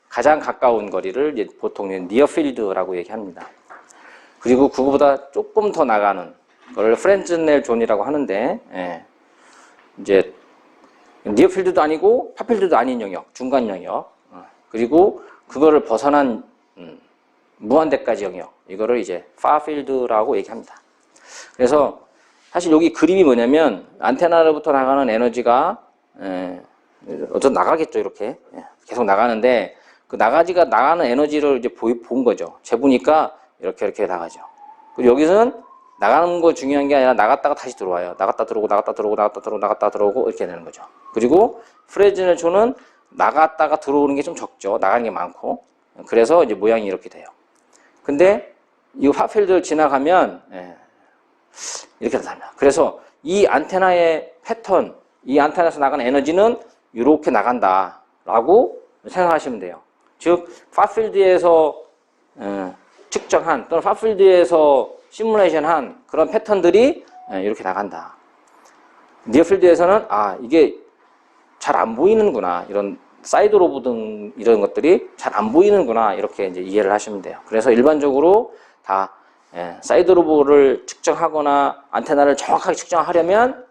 가장 가까운 거리를 이제 보통 니어필드라고 얘기합니다. 그리고 그거보다 조금 더 나가는 그걸 프렌즈넬 존이라고 하는데, 이제 니어필드도 아니고 파필드도 아닌 영역, 중간 영역, 그리고 그거를 벗어난 무한대까지 영역, 이거를 이제 파필드라고 얘기합니다. 그래서 사실 여기 그림이 뭐냐면 안테나로부터 나가는 에너지가 어쨌든 나가겠죠, 이렇게 계속 나가는데 그 나가는 에너지를 이제 본 거죠. 재보니까 이렇게 나가죠. 그리고 여기서는 나가는 거 중요한 게 아니라 나갔다가 다시 들어와요. 나갔다 들어오고 나갔다 들어오고 나갔다 들어오고 나갔다 들어오고 이렇게 되는 거죠. 그리고 프레즈넬 존은 나갔다가 들어오는 게 좀 적죠. 나가는 게 많고. 그래서 이제 모양이 이렇게 돼요. 근데 이 파필드를 지나가면 이렇게 나타납니다. 그래서 이 안테나의 패턴, 이 안테나에서 나가는 에너지는 이렇게 나간다라고 생각하시면 돼요. 즉 파필드에서 측정한 또는 파필드에서 시뮬레이션한 그런 패턴들이 이렇게 나간다. 니어필드에서는 이게 잘 안 보이는구나, 이런 사이드 로브 등 이런 것들이 잘 안 보이는구나, 이렇게 이제 이해를 하시면 돼요. 그래서 일반적으로 다 사이드 로브를 측정하거나 안테나를 정확하게 측정하려면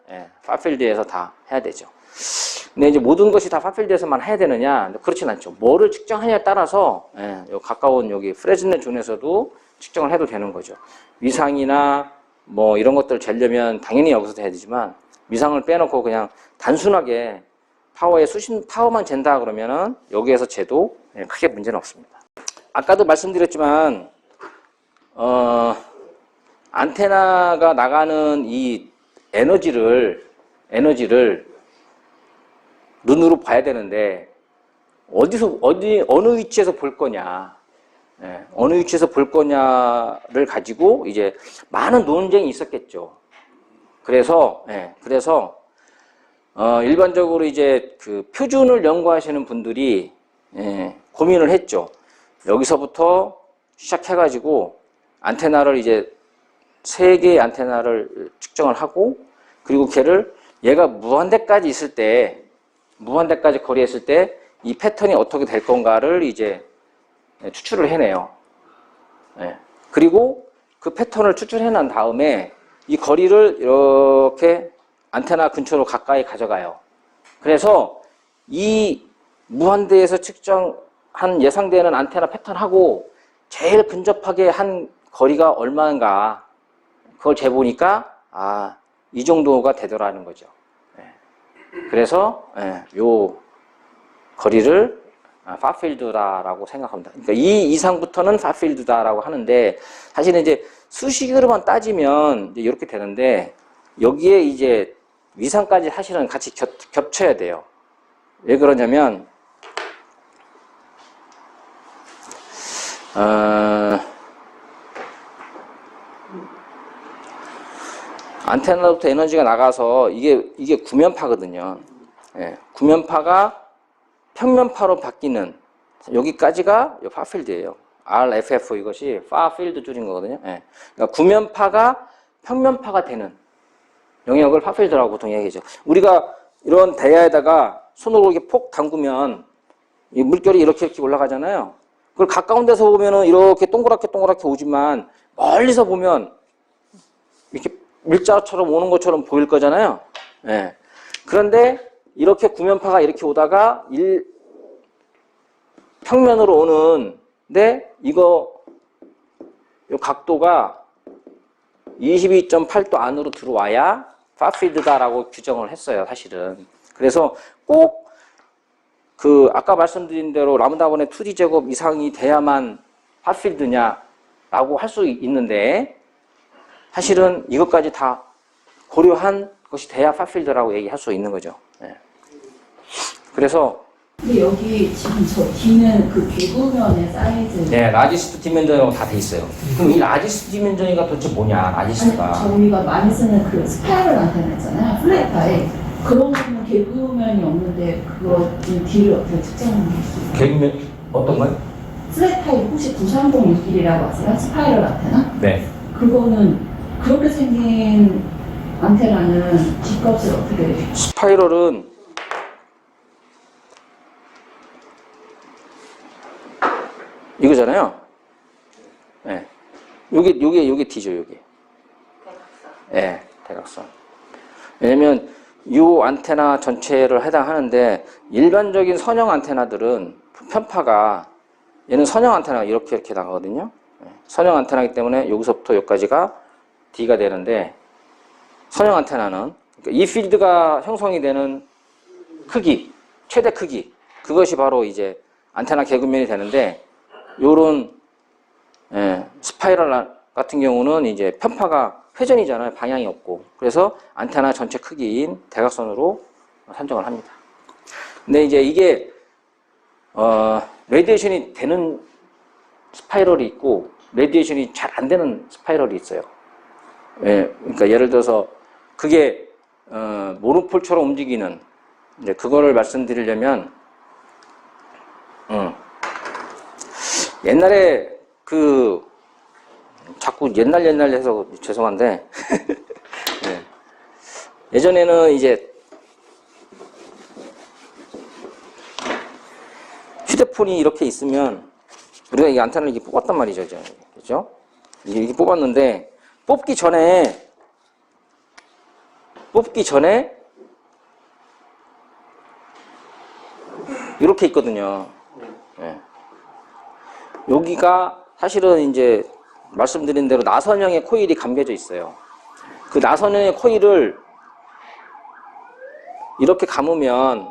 파필드에서 다 해야 되죠. 근데 이제 모든 것이 다 파필드에서만 해야 되느냐? 그렇진 않죠. 뭐를 측정하냐에 따라서 가까운 여기 프레즈넬 존에서도 측정을 해도 되는 거죠. 위상이나 뭐 이런 것들을 재려면 당연히 여기서도 해야 되지만 위상을 빼놓고 그냥 단순하게 파워만 잰다 그러면은 여기에서 재도 크게 문제는 없습니다. 아까도 말씀드렸지만 안테나가 나가는 이 에너지를 눈으로 봐야 되는데 어느 위치에서 볼 거냐, 어느 위치에서 볼 거냐를 가지고 이제 많은 논쟁이 있었겠죠. 그래서 일반적으로 이제 그 표준을 연구하시는 분들이 고민을 했죠. 여기서부터 시작해가지고 안테나를 이제 3개의 안테나를 측정을 하고, 그리고 얘가 무한대까지 있을 때, 무한대까지 거리에 있을 때 이 패턴이 어떻게 될 건가를 이제 추출을 해내요. 예. 그리고 그 패턴을 추출해 난 다음에 이 거리를 이렇게 안테나 근처로 가까이 가져가요. 그래서 이 무한대에서 측정한 예상되는 안테나 패턴하고 제일 근접하게 한 거리가 얼마인가, 그걸 재보니까 이 정도가 되더라는 거죠. 그래서 요 거리를 파필드다라고 생각합니다. 그러니까 이 이상부터는 파필드다라고 하는데, 사실은 이제 수식으로만 따지면 이제 이렇게 되는데, 여기에 이제 위상까지 사실은 같이 겹쳐야 돼요. 왜 그러냐면 안테나로부터 에너지가 나가서 이게 구면파거든요. 예, 구면파가 평면파로 바뀌는 여기까지가 파필드예요. RFF 이것이 파필드 줄인 거거든요. 예, 그러니까 구면파가 평면파가 되는 영역을 파필드라고 보통 얘기하죠. 우리가 이런 대야에다가 손으로 이렇게 폭 담그면 이 물결이 이렇게 올라가잖아요. 그걸 가까운 데서 보면은 이렇게 동그랗게 오지만 멀리서 보면 이렇게 밀자처럼 오는 것처럼 보일 거잖아요. 예. 그런데 이렇게 구면파가 이렇게 오다가 평면으로 오는데 요 각도가 22.8도 안으로 들어와야 파필드다라고 규정을 했어요, 사실은. 그래서 꼭 아까 말씀드린 대로 람다분의 2D 제곱 이상이 돼야만 파필드냐라고 할 수 있는데, 사실은 이것까지 다 고려한 것이 돼야 파필드라고 얘기할 수 있는 거죠. 네. 그래서 근데 여기 지금 저 D는 그 개구면의 사이즈. 네, 라지스트 디멘전이라고 다 돼 있어요. 그럼 이 라지스트 디멘전이가 도대체 뭐냐, 라지스트가. 저희가 많이 쓰는 그 스파이럴 안테나 있잖아요. 플랫파에. 그런 거는 개구면이 없는데 그거 D를 어떻게 측정하는 게 있어요? 개그면 어떤 거요? 플랫 타입 혹시 93061이라고 아세요? 스파이럴 안테나? 네. 그거는 그렇게 생긴 안테나는 D값을 어떻게 스파이럴은 이거잖아요. 네. 요게 D죠, 요게. 네, 대각선. 왜냐면 요 안테나 전체를 해당하는데, 일반적인 선형 안테나들은 편파가, 얘는 선형 안테나가 이렇게 나가거든요. 선형 안테나이기 때문에 여기서부터 여기까지가 D가 되는데, 선형 안테나는 그러니까 이 필드가 형성이 되는 크기, 최대 크기, 그것이 바로 이제 안테나 개구면이 되는데, 요런 스파이럴 같은 경우는 이제 편파가 회전이잖아요. 방향이 없고. 그래서 안테나 전체 크기인 대각선으로 산정을 합니다. 근데 이제 이게 레디에이션이 되는 스파이럴이 있고 레디에이션이 잘 안 되는 스파이럴이 있어요. 그러니까 예를 들어서 그게 모노폴처럼 움직이는, 이제 그거를 말씀드리려면 옛날에 자꾸 옛날 해서 죄송한데 네. 예전에는 이제 휴대폰이 이렇게 있으면 우리가 이 안테나를 이렇게 뽑았단 말이죠, 그죠? 이렇게 뽑았는데 뽑기 전에 이렇게 있거든요. 네. 여기가 사실은 이제 말씀드린 대로 나선형의 코일이 감겨져 있어요. 그 나선형의 코일을 이렇게 감으면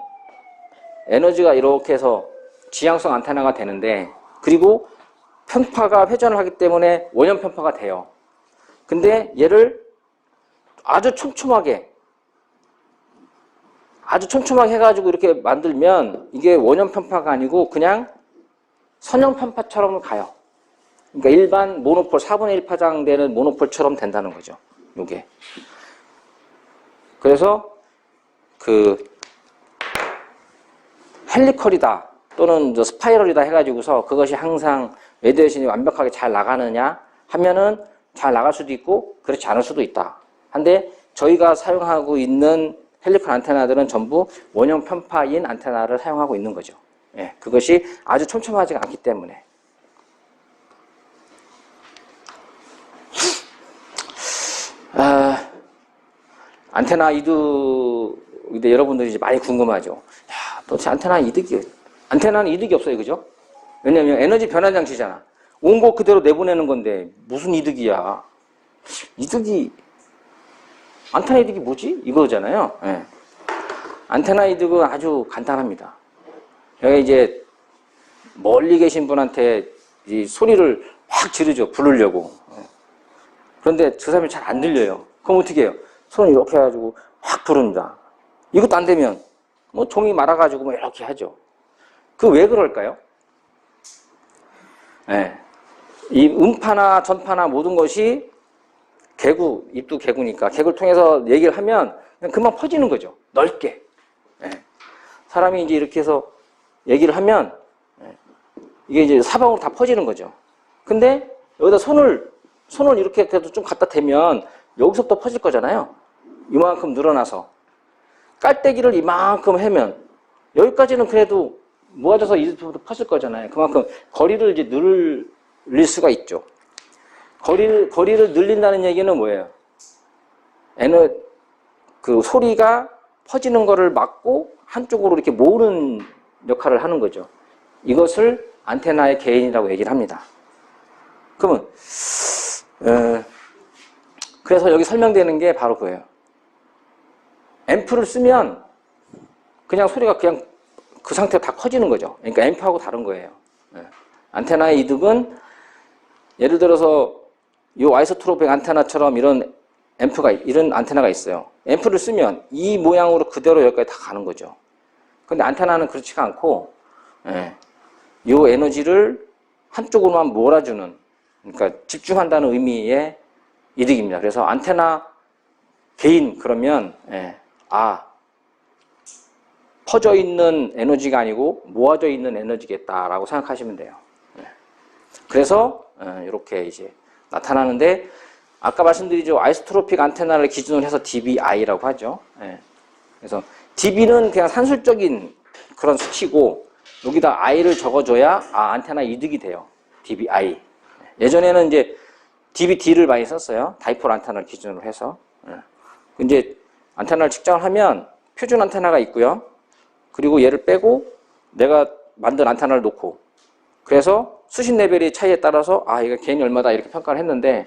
에너지가 이렇게 해서 지향성 안테나가 되는데, 그리고 편파가 회전을 하기 때문에 원형 편파가 돼요. 근데 얘를 아주 촘촘하게 해가지고 이렇게 만들면 이게 원형 편파가 아니고 그냥 선형 편파처럼 가요. 그러니까 일반 모노폴 4분의 1 파장되는 모노폴처럼 된다는 거죠. 요게. 그래서 헬리컬이다 또는 스파이럴이다 해가지고서 그것이 항상 레디에이션이 완벽하게 잘 나가느냐 하면은 잘 나갈 수도 있고 그렇지 않을 수도 있다. 한데 저희가 사용하고 있는 헬리콘 안테나들은 전부 원형 편파인 안테나를 사용하고 있는 거죠. 예, 그것이 아주 촘촘하지가 않기 때문에. 안테나 이득, 근데 여러분들이 이제 많이 궁금하죠. 야, 도대체 안테나는 이득이 없어요. 그죠? 왜냐면 에너지 변화 장치잖아. 온 거 그대로 내보내는 건데 무슨 이득이야. 안테나 이득이 뭐지? 이거잖아요. 예. 안테나 이득은 아주 간단합니다. 여기 이제 멀리 계신 분한테 이 소리를 확 지르죠. 부르려고. 그런데 그 사람이 잘 안 들려요. 그럼 어떻게 해요? 손을 이렇게 해가지고 확 부릅니다. 이것도 안 되면 뭐 종이 말아가지고 뭐 이렇게 하죠. 그 왜 그럴까요? 네. 이 음파나 전파나 모든 것이 입도 개구니까 개구를 통해서 얘기를 하면 그냥 금방 퍼지는 거죠. 넓게. 네. 사람이 이제 이렇게 해서 얘기를 하면 이게 이제 사방으로 다 퍼지는 거죠. 근데 여기다 손을 이렇게 그래도 좀 갖다 대면 여기서부터 퍼질 거잖아요. 이만큼 늘어나서. 깔때기를 이만큼 하면 여기까지는 그래도 모아져서 이제부터 퍼질 거잖아요. 그만큼 거리를 이제 늘릴 수가 있죠. 거리를 늘린다는 얘기는 뭐예요? 그 소리가 퍼지는 거를 막고 한쪽으로 이렇게 모으는 역할을 하는 거죠. 이것을 안테나의 개인이라고 얘기를 합니다. 그러면 그래서 여기 설명되는 게 바로 그거예요. 앰프를 쓰면 그냥 소리가 그냥 그 상태로 다 커지는 거죠. 그러니까 앰프하고 다른 거예요. 안테나의 이득은 예를 들어서 이 아이소트로픽 안테나처럼 이런 안테나가 있어요. 앰프를 쓰면 이 모양으로 그대로 여기까지 다 가는 거죠. 근데 안테나는 그렇지가 않고 이 에너지를 한쪽으로만 몰아주는, 그러니까 집중한다는 의미의 이득입니다. 그래서 안테나 개인 그러면 퍼져 있는 에너지가 아니고 모아져 있는 에너지겠다라고 생각하시면 돼요. 그래서 이렇게 이제 나타나는데, 아까 말씀드리죠. 아이소트로픽 안테나를 기준으로 해서 dBi라고 하죠. 그래서 dB는 그냥 산술적인 그런 수치고 여기다 i를 적어줘야 안테나 이득이 돼요. dBi. 예전에는 이제 dBd를 많이 썼어요. 다이폴 안테나를 기준으로 해서. 이제 안테나를 측정을 하면 표준 안테나가 있고요. 그리고 얘를 빼고 내가 만든 안테나를 놓고, 그래서 수신 레벨의 차이에 따라서 이거 개인이 얼마다 이렇게 평가를 했는데,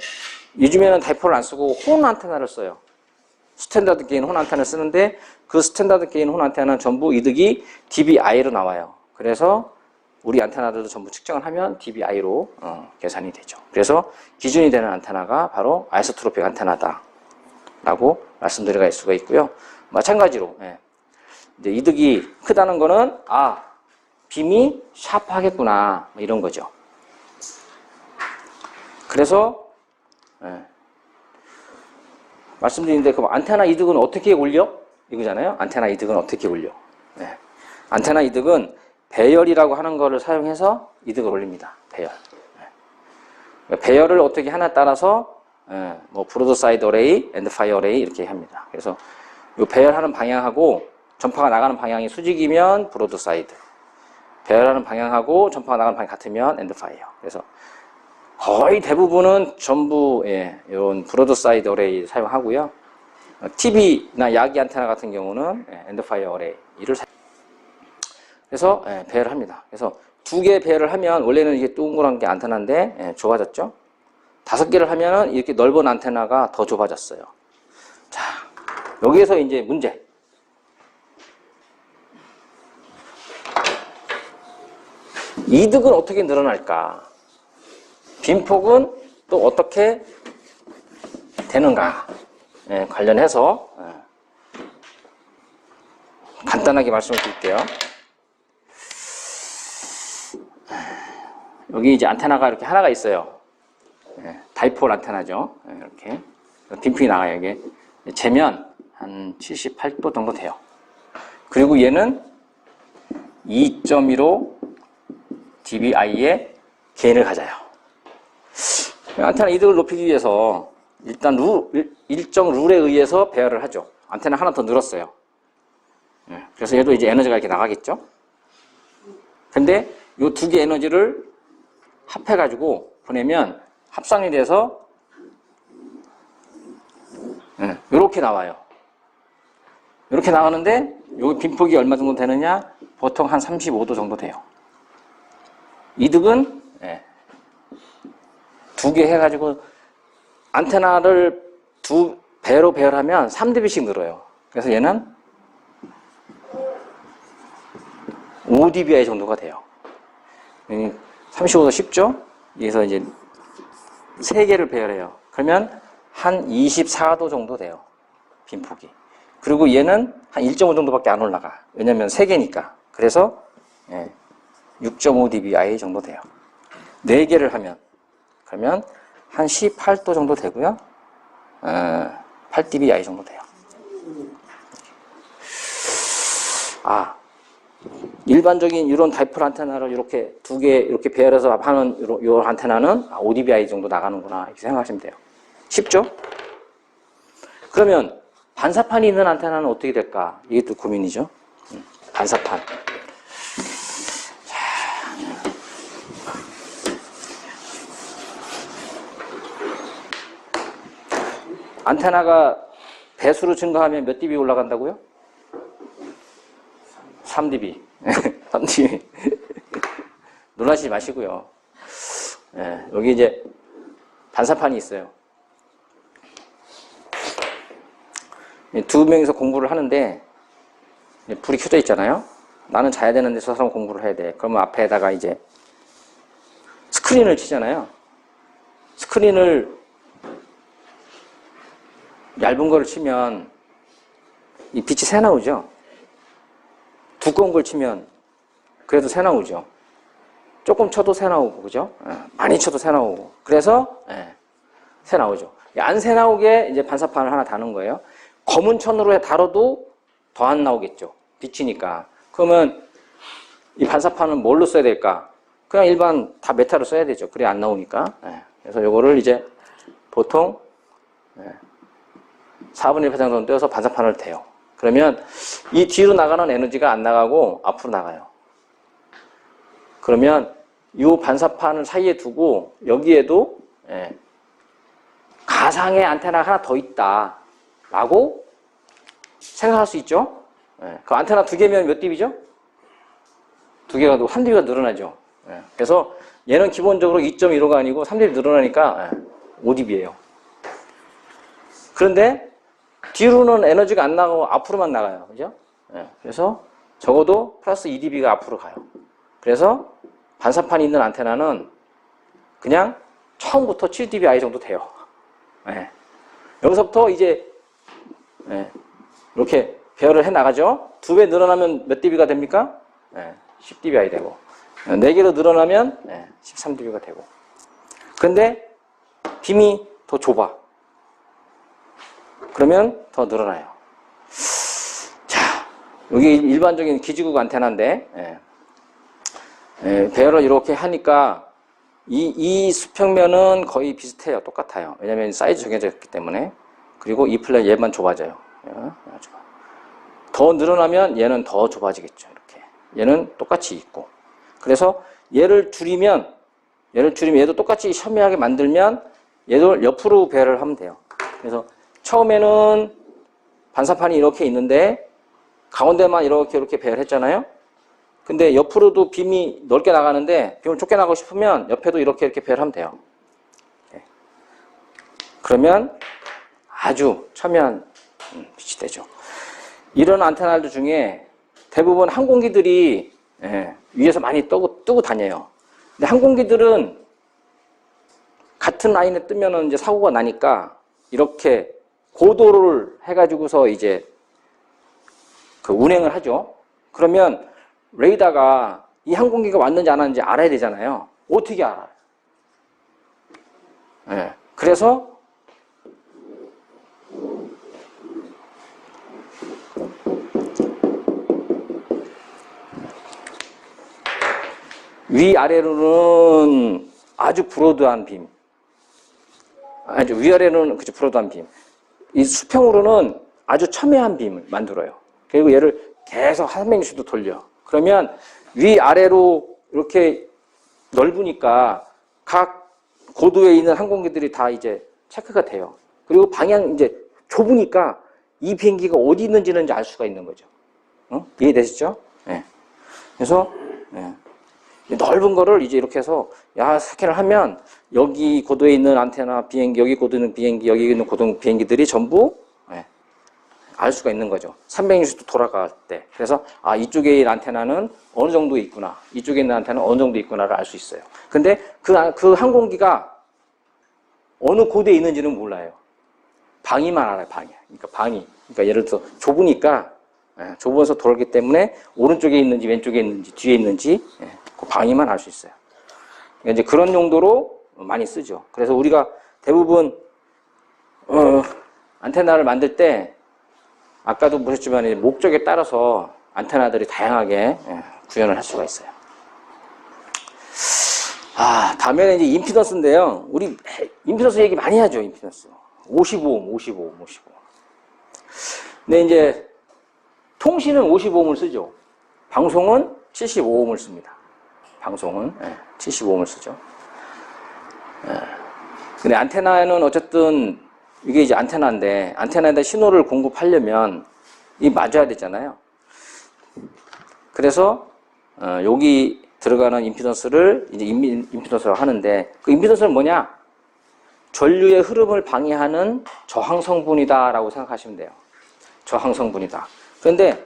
요즘에는 다이폴을 안 쓰고 혼 안테나를 써요. 스탠다드 게인 혼 안테나를 쓰는데 그 스탠다드 게인 혼 안테나는 전부 이득이 dBi로 나와요. 그래서 우리 안테나들도 전부 측정을 하면 dBi로 계산이 되죠. 그래서 기준이 되는 안테나가 바로 아이소트로픽 안테나다 라고 말씀드릴 수가 있고요. 마찬가지로 이제 이득이 크다는 거는 빔이 샤프하겠구나 이런 거죠. 그래서 말씀드리는데 그 안테나 이득은 어떻게 올려? 이거잖아요. 안테나 이득은 어떻게 올려? 안테나 이득은 배열이라고 하는 거를 사용해서 이득을 올립니다. 배열. 배열을 어떻게 하나 따라서 뭐 브로드사이드 어레이, 엔드파이어 어레이 이렇게 합니다. 그래서 이 배열하는 방향하고 전파가 나가는 방향이 수직이면 브로드사이드, 배열하는 방향하고 전파가 나가는 방향이 같으면 엔드파이어. 그래서 거의 대부분은 전부 이런 브로드사이드 어레이 사용하고요. TV나 야기 안테나 같은 경우는 엔드파이어 어레이를 그래서 배열을 합니다. 그래서 2개 배열을 하면 원래는 이게 동그란 게 안테나인데 좁아졌죠. 5개를 하면은 이렇게 넓은 안테나가 더 좁아졌어요. 자, 여기에서 이제 문제. 이득은 어떻게 늘어날까? 빔폭은 또 어떻게 되는가? 관련해서 간단하게 말씀을 드릴게요. 여기 이제 안테나가 이렇게 하나가 있어요. 다이폴 안테나죠. 이렇게 빔폭이 나가요. 이게 재면 한 78도 정도 돼요. 그리고 얘는 2.15 dBi의 게인을 가져요. 안테나 이득을 높이기 위해서 일단 일정 룰에 의해서 배열을 하죠. 안테나 하나 더 늘었어요. 그래서 얘도 이제 에너지가 이렇게 나가겠죠. 근데 이 두 개 에너지를 합해가지고 보내면 합산이 돼서 이렇게 나와요. 이렇게 나가는데 여기 빈폭이 얼마 정도 되느냐? 보통 한 35도 정도 돼요. 이득은 두 개 해가지고 안테나를 두 배로 배열하면 3dB씩 늘어요. 그래서 얘는 5dBi 정도가 돼요. 35도 쉽죠? 여기서 이제 3개를 배열해요. 그러면 한 24도 정도 돼요. 빈폭이. 그리고 얘는 한 1.5 정도밖에 안 올라가. 왜냐면 3개니까. 그래서 6.5dBi 정도 돼요. 4개를 하면 그러면 한 18도 정도 되고요. 8dBi 정도 돼요. 일반적인 이런 다이폴 안테나를 이렇게 두 개 이렇게 배열해서 하는 요 안테나는 5dBi 정도 나가는구나 이렇게 생각하시면 돼요. 쉽죠? 그러면 반사판이 있는 안테나는 어떻게 될까? 이게 또 고민이죠. 반사판. 안테나가 배수로 증가하면 몇 dB 올라간다고요? 3dB. 3dB. 놀라시지 마시고요. 여기 이제 반사판이 있어요. 두 명이서 공부를 하는데 불이 켜져 있잖아요. 나는 자야 되는데 저 사람 공부를 해야 돼. 그러면 앞에다가 이제 스크린을 치잖아요. 스크린을 얇은 거를 치면 이 빛이 새 나오죠. 두꺼운 걸 치면 그래도 새 나오죠. 조금 쳐도 새 나오고, 그죠? 많이 쳐도 새 나오고. 그래서 새 나오죠. 안 새 나오게 이제 반사판을 하나 다는 거예요. 검은 천으로 다뤄도 더 안 나오겠죠. 빛이니까. 그러면 이 반사판은 뭘로 써야 될까? 그냥 일반 다 메탈을 써야 되죠. 그래 안 나오니까. 그래서 요거를 이제 보통 4분의 1 파장 정도 떼어서 반사판을 대요. 그러면 이 뒤로 나가는 에너지가 안 나가고 앞으로 나가요. 그러면 이 반사판을 사이에 두고 여기에도 가상의 안테나가 하나 더 있다라고 생각할 수 있죠. 그 안테나 2개면 몇 dB죠? 2개가 3dB가 늘어나죠. 그래서 얘는 기본적으로 2.15가 아니고 3dB 늘어나니까 5dB예요. 그런데 뒤로는 에너지가 안 나가고 앞으로만 나가요. 그죠? 그래서 적어도 플러스 2dB가 앞으로 가요. 그래서 반사판이 있는 안테나는 그냥 처음부터 7dBi 정도 돼요. 여기서부터 이제 이렇게 배열을 해 나가죠. 2배 늘어나면 몇 dB가 됩니까? 10dBi 되고 4개로 늘어나면 13dB가 되고. 근데 빔이 더 좁아. 그러면 더 늘어나요. 자, 여기 일반적인 기지국 안테나인데 배열을 이렇게 하니까 이 수평면은 거의 비슷해요. 똑같아요. 왜냐면 사이즈 정해져 있기 때문에. 그리고 이 플랜 얘만 좁아져요. 더 늘어나면 얘는 더 좁아지겠죠. 이렇게. 얘는 똑같이 있고. 그래서 얘를 줄이면 얘도 똑같이 셔미하게 만들면 얘도 옆으로 배열을 하면 돼요. 그래서 처음에는 반사판이 이렇게 있는데 가운데만 이렇게 배열했잖아요. 근데 옆으로도 빔이 넓게 나가는데 빔을 좁게 나가고 싶으면 옆에도 이렇게 배열하면 돼요. 그러면 아주 첨예한 빛이 되죠. 이런 안테나들 중에 대부분 항공기들이 위에서 많이 뜨고 다녀요. 근데 항공기들은 같은 라인에 뜨면은 이제 사고가 나니까 이렇게 고도를 해가지고서 이제 그 운행을 하죠. 그러면 레이더가 이 항공기가 왔는지 안 왔는지 알아야 되잖아요. 어떻게 알아요? 그래서 위아래로는 아주 브로드한 빔, 아니, 위아래로는 그죠, 브로드한 빔. 이 수평으로는 아주 첨예한 빔을 만들어요. 그리고 얘를 계속 360도 돌려. 그러면 위아래로 이렇게 넓으니까 각 고도에 있는 항공기들이 다 이제 체크가 돼요. 그리고 방향 이제 좁으니까 이 비행기가 어디 있는지는 이제 알 수가 있는 거죠. 이해되시죠? 네. 그래서 네. 넓은 거를 이제 이렇게 해서 스캔을 하면 여기 고도에 있는 안테나 비행기, 여기 고도에 있는 비행기, 여기 있는 고도 비행기들이 전부 알 수가 있는 거죠. 360도 돌아갈 때. 그래서 이쪽에 있는 안테나는 어느 정도 있구나. 이쪽에 있는 안테나는 어느 정도 있구나를 알 수 있어요. 근데 그 항공기가 어느 고도에 있는지는 몰라요. 방위만 알아요, 방위. 그러니까 방위. 그러니까 예를 들어서 좁으니까 좁아서 돌기 때문에 오른쪽에 있는지 왼쪽에 있는지 뒤에 있는지 그 방위만 알 수 있어요. 그러니까 이제 그런 용도로 많이 쓰죠. 그래서 우리가 대부분 안테나를 만들 때 아까도 보셨지만 목적에 따라서 안테나들이 다양하게 구현을 할 수가 있어요. 다음에는 이제 임피던스인데요. 우리 임피던스 얘기 많이 하죠, 임피던스. 55옴. 근데 이제 통신은 55옴을 쓰죠. 방송은 75옴을 씁니다. 방송은 75옴을 쓰죠. 근데 안테나는 어쨌든 이게 이제 안테나인데 안테나에다 신호를 공급하려면 이 맞아야 되잖아요. 그래서 여기 들어가는 임피던스를 이제 임피던스라고 하는데 그 임피던스는 뭐냐? 전류의 흐름을 방해하는 저항 성분이다라고 생각하시면 돼요. 저항 성분이다. 그런데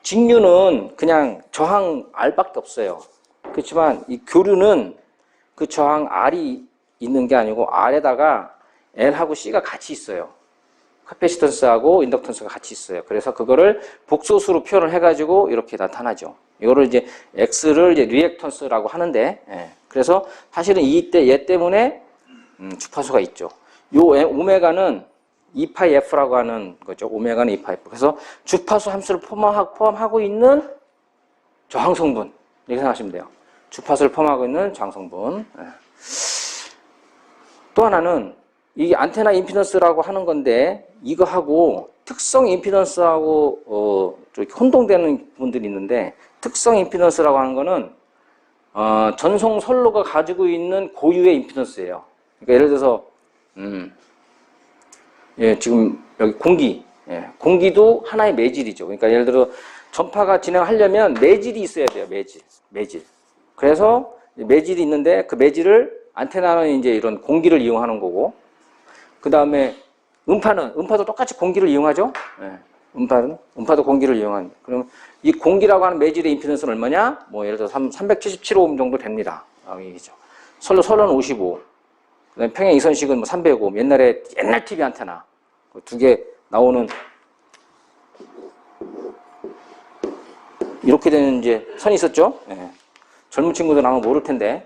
직류는 그냥 저항 R밖에 없어요. 그렇지만 이 교류는 그 저항 R이 있는 게 아니고 R에다가 L하고 C가 같이 있어요. 카패시턴스하고 인덕턴스가 같이 있어요. 그래서 그거를 복소수로 표현을 해가지고 이렇게 나타나죠. 이거를 이제 X를 이제 리액턴스라고 하는데, 그래서 사실은 얘 때문에 주파수가 있죠. 요 오메가는 2파이F라고 하는 거죠. 오메가는 2파이F. 그래서 주파수 함수를 포함하고 있는 저항 성분. 이렇게 생각하시면 돼요. 주파수를 포함하고 있는 저항 성분. 또 하나는 이게 안테나 임피던스라고 하는 건데 이거하고 특성 임피던스하고 좀 혼동되는 부분들이 있는데 특성 임피던스라고 하는 거는 전송 선로가 가지고 있는 고유의 임피던스예요. 그러니까 예를 들어서 지금 여기 공기도 하나의 매질이죠. 그러니까 예를 들어 전파가 진행하려면 매질이 있어야 돼요. 매질. 그래서 매질이 있는데 그 매질을 안테나는 이제 이런 공기를 이용하는 거고 그 다음에 음파도 똑같이 공기를 이용하죠. 음파도 공기를 이용하는. 그러면 이 공기라고 하는 매질의 임피던스는 얼마냐? 뭐 예를 들어 377옴 정도 됩니다. 얘기죠. 선로는 55. 그다음에 평행 이선식은 뭐 305. 옛날 TV 안테나 두 개 나오는 이렇게 되는 이제 선이 있었죠. 젊은 친구들 아마 모를 텐데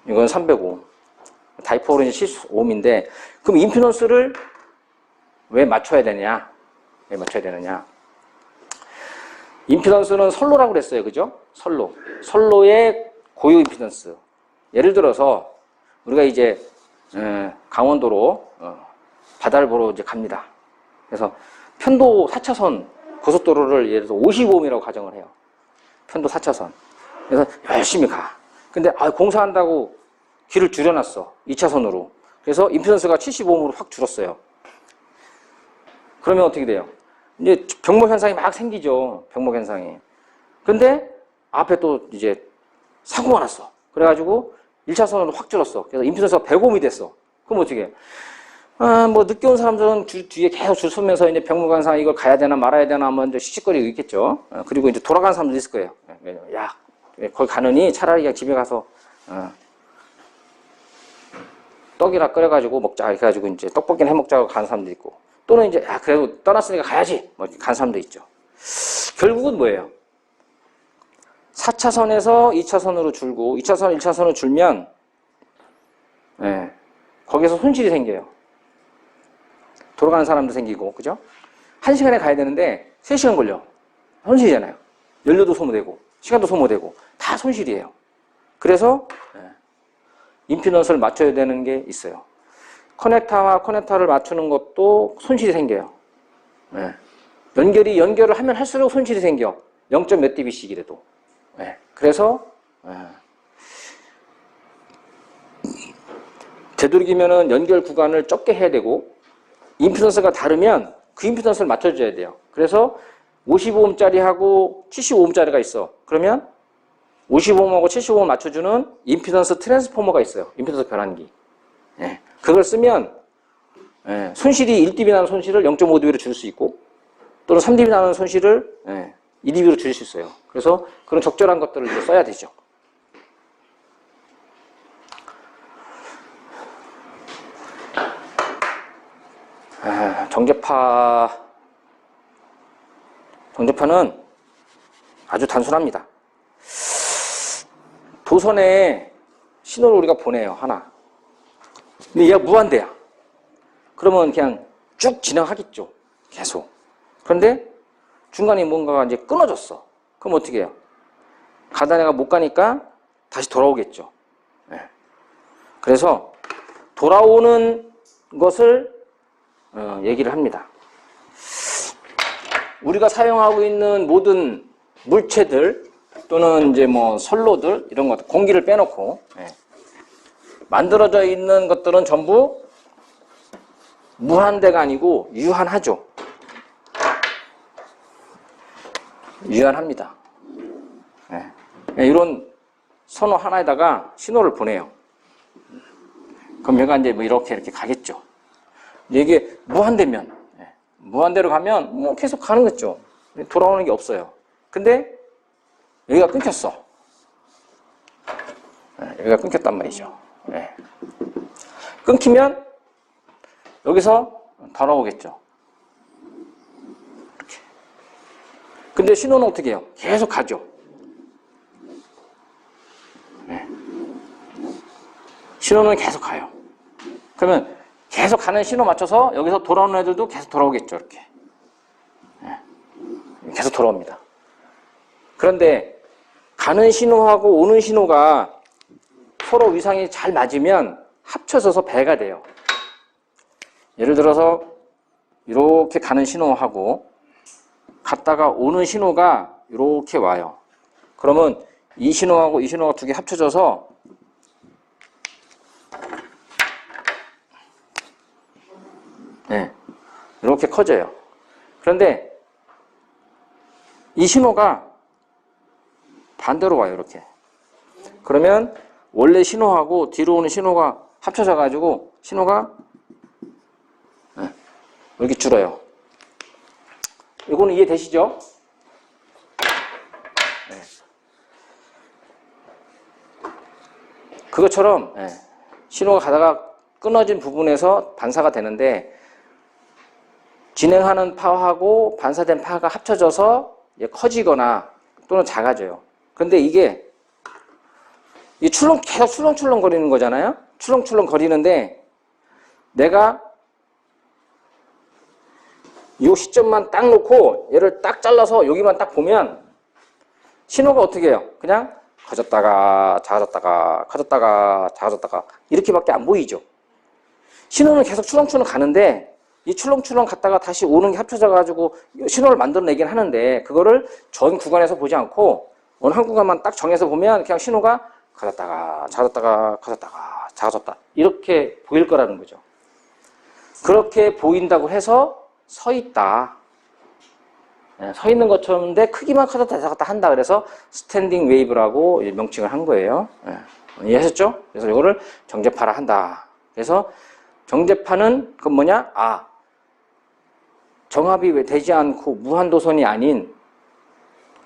이건 305. 다이폴은 75옴인데 그럼 임피던스를 왜 맞춰야 되느냐? 임피던스는 선로라고 그랬어요. 그죠? 선로의 고유 임피던스. 예를 들어서 우리가 이제 강원도로 바다를 보러 이제 갑니다. 그래서 편도 4차선 고속도로를 예를 들어서 55옴이라고 가정을 해요. 편도 4차선. 그래서 열심히 가. 근데 공사한다고 길을 줄여놨어. 2차선으로. 그래서 임피던스가 75옴으로 확 줄었어요. 그러면 어떻게 돼요? 이제 병목 현상이 막 생기죠. 병목 현상이. 근데 앞에 또 이제 사고가 났어. 그래가지고 1차선으로 확 줄었어. 그래서 임피던스가 100옴이 됐어. 그럼 어떻게 해? 뭐 늦게 온 사람들은 뒤에 계속 줄 서면서 이제 병목 현상 이걸 가야 되나 말아야 되나 한번 이제 씩씩거리고 있겠죠. 그리고 이제 돌아가는 사람도 있을 거예요. 야, 거기 가느니 차라리 그냥 집에 가서 떡이나 끓여가지고 먹자 이렇게 해가지고 이제 떡볶이나 해먹자고 가는 사람도 있고 또는 이제 그래도 떠났으니까 가야지 뭐 이렇게 가는 사람도 있죠. 결국은 뭐예요? 4차선에서 2차선으로 줄고 2차선 1차선으로 줄면 거기서 손실이 생겨요. 돌아가는 사람도 생기고 그죠? 1시간에 가야 되는데 3시간 걸려. 손실이잖아요. 연료도 소모되고 시간도 소모되고 다 손실이에요. 그래서 임피던스를 맞춰야 되는 게 있어요. 커넥터와 커넥터를 맞추는 것도 손실이 생겨요. 예. 연결을 하면 할수록 손실이 생겨. 0. 몇 dB씩이라도. 예. 그래서 되도록이면은 연결 구간을 적게 해야 되고 임피던스가 다르면 그 임피던스를 맞춰줘야 돼요. 그래서 55ohm짜리하고 75ohm짜리가 있어. 그러면 55ohm하고 75ohm 맞춰주는 임피던스 트랜스포머가 있어요. 임피던스 변환기. 예. 그걸 쓰면 손실이 1dB 나는 손실을 0.5dB로 줄일 수 있고 또는 3dB 나는 손실을 2dB로 줄일 수 있어요. 그래서 그런 적절한 것들을 이제 써야 되죠. 정제파는 아주 단순합니다. 도선에 신호를 우리가 보내요, 하나. 근데 얘가 무한대야. 그러면 그냥 쭉 진행하겠죠. 계속. 그런데 중간에 뭔가가 이제 끊어졌어. 그럼 어떻게 해요? 가던 애가 못 가니까 다시 돌아오겠죠. 그래서 돌아오는 것을 얘기를 합니다. 우리가 사용하고 있는 모든 물체들 또는 이제 뭐 선로들 이런 것들 공기를 빼놓고 만들어져 있는 것들은 전부 무한대가 아니고 유한하죠. 유한합니다. 이런 선호 하나에다가 신호를 보내요. 그럼 얘가 이제 뭐 이렇게 가겠죠. 이게 무한대로 가면 뭐 계속 가는 거죠. 돌아오는 게 없어요. 근데 여기가 끊겼어. 여기가 끊겼단 말이죠. 끊기면 여기서 돌아오겠죠. 이렇게. 근데 신호는 어떻게 해요? 계속 가죠. 신호는 계속 가요. 그러면 계속 가는 신호 맞춰서 여기서 돌아오는 애들도 계속 돌아오겠죠. 이렇게. 계속 돌아옵니다. 그런데 가는 신호하고 오는 신호가 서로 위상이 잘 맞으면 합쳐져서 배가 돼요. 예를 들어서 이렇게 가는 신호하고 갔다가 오는 신호가 이렇게 와요. 그러면 이 신호하고 이 신호가 두 개 합쳐져서 이렇게 커져요. 그런데 이 신호가 반대로 와요. 이렇게. 그러면 원래 신호하고 뒤로 오는 신호가 합쳐져 가지고 신호가 이렇게 줄어요. 이거는 이해되시죠? 그것처럼 신호가 가다가 끊어진 부분에서 반사가 되는데 진행하는 파하고 반사된 파가 합쳐져서 커지거나 또는 작아져요. 그런데 이게 계속 출렁출렁 거리는 거잖아요. 출렁출렁 거리는데 내가 이 시점만 딱 놓고 얘를 딱 잘라서 여기만 딱 보면 신호가 어떻게 해요? 그냥 커졌다가 작아졌다가 커졌다가 작아졌다가 이렇게밖에 안 보이죠. 신호는 계속 출렁출렁 가는데 이 출렁출렁 갔다가 다시 오는 게 합쳐져 가지고 신호를 만들어내긴 하는데 그거를 전 구간에서 보지 않고 어느 한 구간만 딱 정해서 보면 그냥 신호가 커졌다가 작아졌다가 커졌다가 작아졌다 이렇게 보일 거라는 거죠. 그렇게 보인다고 해서 서 있다. 서 있는 것처럼인데 크기만 커졌다 작았다 한다. 그래서 스탠딩 웨이브라고 명칭을 한 거예요. 이해하셨죠? 그래서 이거를 정제파라 한다. 그래서 정제파는 그건 뭐냐? 정합이 되지 않고 무한도선이 아닌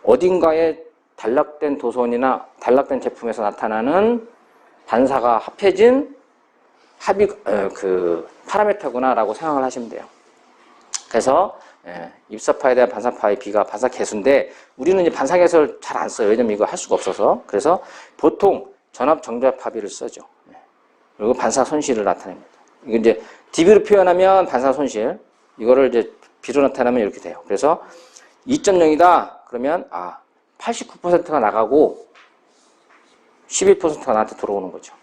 어딘가에 단락된 도선이나 단락된 제품에서 나타나는 반사가 합해진 파라미터구나 라고 생각을 하시면 돼요. 그래서 입사파에 대한 반사파의 비가 반사 개수인데 우리는 이제 반사 개수를 잘 안 써요. 왜냐면 이거 할 수가 없어서. 그래서 보통 전압 정제파비를 쓰죠. 그리고 반사 손실을 나타냅니다. 이거 이제 dB로 표현하면 반사 손실, 이거를 이제 B로 나타내면 이렇게 돼요. 그래서 2.0이다 그러면 89%가 나가고 11%가 나한테 들어오는 거죠.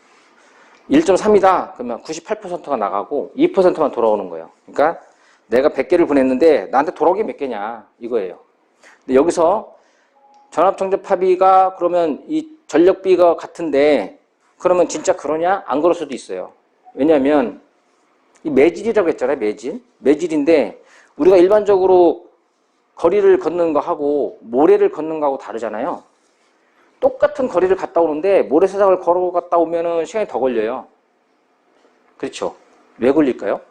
1.3이다. 그러면 98%가 나가고 2%만 돌아오는 거예요. 그러니까 내가 100개를 보냈는데 나한테 돌아오게 몇 개냐 이거예요. 근데 여기서 전압정제파비가 그러면 이 전력비가 같은데 그러면 진짜 그러냐? 안 그럴 수도 있어요. 왜냐하면 이 매질이라고 했잖아요. 매질인데 우리가 일반적으로 거리를 걷는 거 하고 모래를 걷는 거하고 다르잖아요. 똑같은 거리를 갔다 오는데 모래사장을 걸어 갔다 오면은 시간이 더 걸려요. 그렇죠? 왜 걸릴까요?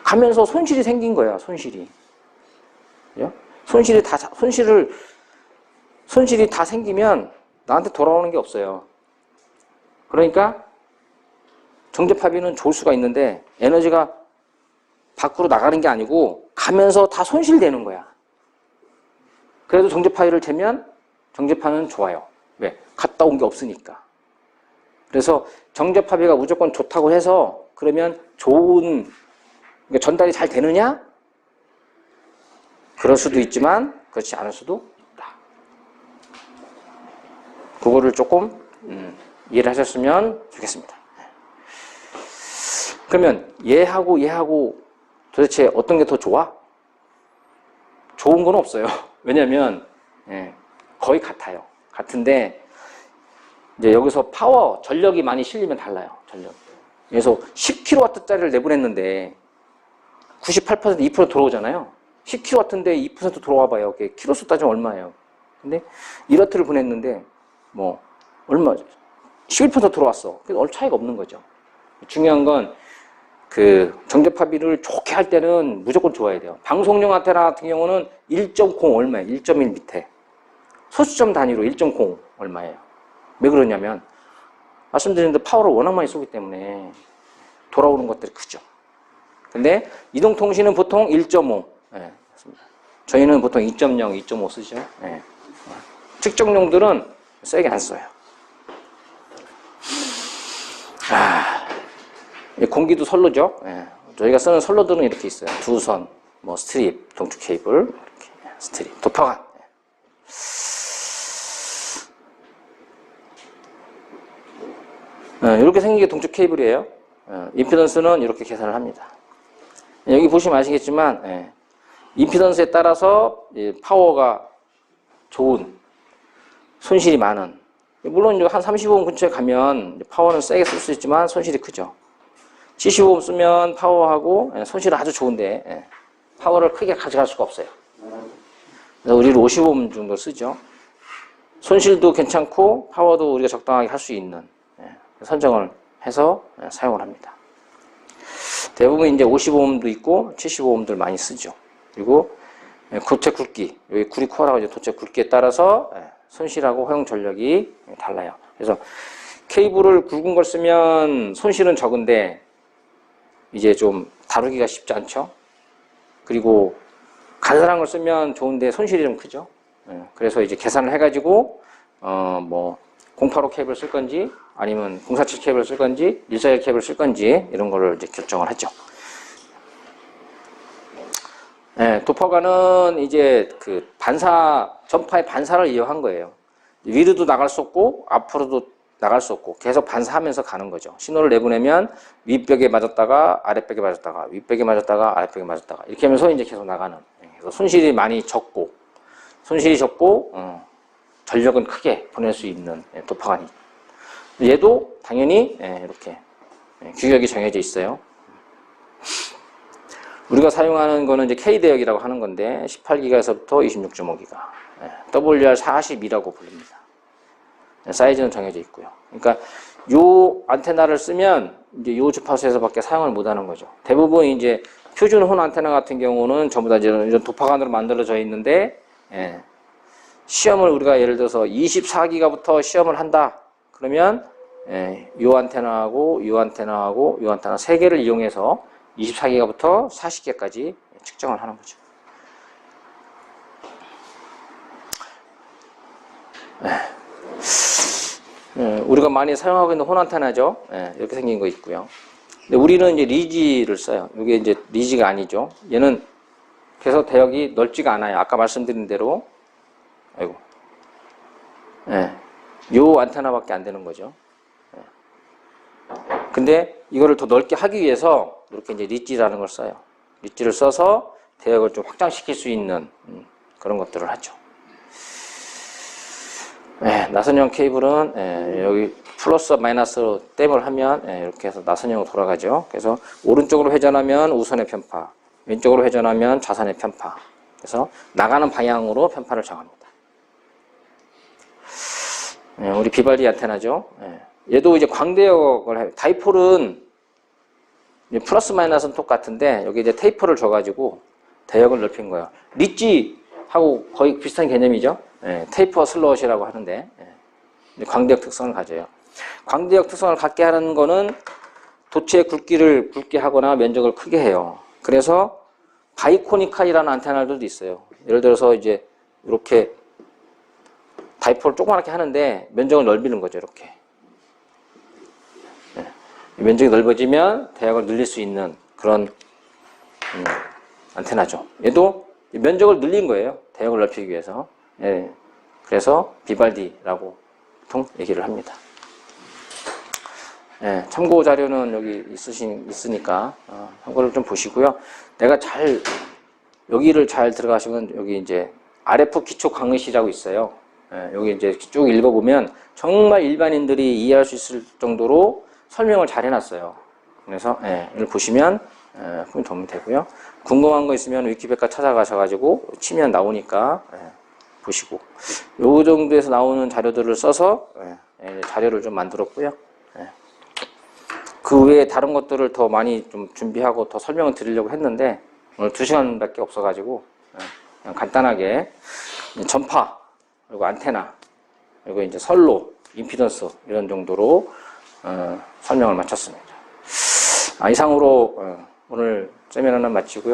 가면서 손실이 생긴 거야. 손실이 다 생기면 나한테 돌아오는 게 없어요. 그러니까 정제파비는 좋을 수가 있는데 에너지가 밖으로 나가는 게 아니고 가면서 다 손실되는 거야. 그래도 정제파비를 재면 정제파는 좋아요. 왜? 갔다 온 게 없으니까. 그래서 정제파비가 무조건 좋다고 해서 그러면 그러니까 전달이 잘 되느냐? 그럴 수도 있지만 그렇지 않을 수도 있다. 그거를 조금 이해를 하셨으면 좋겠습니다. 그러면 얘하고 도대체 어떤 게 더 좋아? 좋은 건 없어요. 왜냐면 거의 같아요. 같은데 이제 여기서 파워, 전력이 많이 실리면 달라요. 전력. 그래서 10kW짜리를 내보냈는데 98% 2% 들어오잖아요. 10kW인데 2% 들어와 봐요. 킬로수 따지면 얼마예요? 근데 1W를 보냈는데 뭐 얼마 11% 들어왔어. 그래서 차이가 없는 거죠. 중요한 건 그 정제파비를 좋게 할 때는 무조건 좋아야 돼요. 방송용 안테나 같은 경우는 1.0 얼마예요? 1.1 밑에. 소수점 단위로 1.0 얼마예요? 왜 그러냐면 말씀드린 대로 파워를 워낙 많이 쏘기 때문에 돌아오는 것들이 크죠. 근데 이동통신은 보통 1.5. 네, 맞습니다. 저희는 보통 2.0, 2.5 쓰죠. 네. 측정용들은 세게 안 써요. 공기도 선로죠. 네. 저희가 쓰는 선로들은 이렇게 있어요. 두 선, 뭐 스트립, 동축 케이블, 이렇게 스트립, 도파관. 이렇게 생긴 게 동축 케이블이에요. 임피던스는 이렇게 계산을 합니다. 여기 보시면 아시겠지만 임피던스에 따라서 파워가 좋은, 손실이 많은, 물론 한 35옴 근처에 가면 파워는 세게 쓸 수 있지만 손실이 크죠. 75옴 쓰면 파워하고 손실은 아주 좋은데 파워를 크게 가져갈 수가 없어요. 그래서 우리는 55옴 정도 쓰죠. 손실도 괜찮고 파워도 우리가 적당하게 할 수 있는 선정을 해서 사용을 합니다. 대부분 이제 55옴도 있고 75옴들 많이 쓰죠. 그리고 도체 굵기, 여기 구리 코어라고 이제 도체 굵기에 따라서 손실하고 허용 전력이 달라요. 그래서 케이블을 굵은 걸 쓰면 손실은 적은데 이제 좀 다루기가 쉽지 않죠. 그리고 간단한 걸 쓰면 좋은데 손실이 좀 크죠. 그래서 이제 계산을 해가지고 뭐 085 케이블 쓸 건지 아니면 047 케이블 쓸 건지 141 케이블 쓸 건지 이런 거를 이제 결정을 하죠. 도퍼관은 이제 그 전파의 반사를 이용한 거예요. 위로도 나갈 수 없고 앞으로도 나갈 수 없고 계속 반사하면서 가는 거죠. 신호를 내보내면 윗벽에 맞았다가 아랫벽에 맞았다가 윗벽에 맞았다가 아랫벽에 맞았다가 이렇게 하면서 이제 계속 나가는. 그래서 손실이 많이 적고 전력은 크게 보낼 수 있는 도파관이. 얘도 당연히 이렇게 규격이 정해져 있어요. 우리가 사용하는 거는 이제 K대역이라고 하는 건데 18기가에서부터 26.5기가 WR42라고 부릅니다. 사이즈는 정해져 있고요. 그러니까 요 안테나를 쓰면 이제 요 주파수에서밖에 사용을 못 하는 거죠. 대부분 이제 표준 혼 안테나 같은 경우는 전부 다 이런 도파관으로 만들어져 있는데 시험을 우리가 예를 들어서 24기가부터 시험을 한다. 그러면 요 안테나하고 요 안테나하고 요 안테나 3개를 이용해서 24기가부터 40개까지 측정을 하는 거죠. 우리가 많이 사용하고 있는 혼 안테나죠. 이렇게 생긴 거 있고요. 근데 우리는 이제 리지를 써요. 이게 이제 리지가 아니죠. 얘는 그래서 대역이 넓지가 않아요. 아까 말씀드린 대로. 아이고. 요 안테나밖에 안 되는 거죠. 근데 이거를 더 넓게 하기 위해서 이렇게 이제 리지라는 걸 써요. 리지를 써서 대역을 좀 확장시킬 수 있는 그런 것들을 하죠. 나선형 케이블은 여기 플러스 마이너스로 댐을 하면 이렇게 해서 나선형으로 돌아가죠. 그래서 오른쪽으로 회전하면 우선의 편파, 왼쪽으로 회전하면 좌선의 편파. 그래서 나가는 방향으로 편파를 정합니다. 우리 비발디 안테나죠. 얘도 이제 광대역을 해요. 다이폴은 플러스 마이너스는 똑같은데 여기 이제 테이퍼를 줘가지고 대역을 넓힌 거예요. 리지하고 거의 비슷한 개념이죠. 테이퍼 슬롯이라고 하는데 광대역 특성을 가져요. 광대역 특성을 갖게 하는 거는 도체의 굵기를 굵게 하거나 면적을 크게 해요. 그래서 바이코니칼이라는 안테나들도 있어요. 예를 들어서 이제 이렇게 다이폴을 조그맣게 하는데 면적을 넓히는 거죠. 이렇게 면적이 넓어지면 대역을 늘릴 수 있는 그런 안테나죠. 얘도 면적을 늘린 거예요. 대역을 넓히기 위해서. 그래서 비발디라고 보통 얘기를 합니다. 참고 자료는 여기 있으니까 참고를 좀 보시고요. 여기를 잘 들어가시면 여기 이제 RF 기초 강의시라고 있어요. 여기 이제 쭉 읽어보면 정말 일반인들이 이해할 수 있을 정도로 설명을 잘 해놨어요. 그래서 이걸 보시면 큰 도움이 되고요. 궁금한 거 있으면 위키백과 찾아가셔가지고 치면 나오니까 보시고 요 정도에서 나오는 자료들을 써서 자료를 좀 만들었고요. 그 외에 다른 것들을 더 많이 좀 준비하고 더 설명을 드리려고 했는데 오늘 2시간밖에 없어가지고 그냥 간단하게 전파 그리고 안테나 그리고 이제 선로, 임피던스 이런 정도로 설명을 마쳤습니다. 이상으로 오늘 세미나는 마치고요.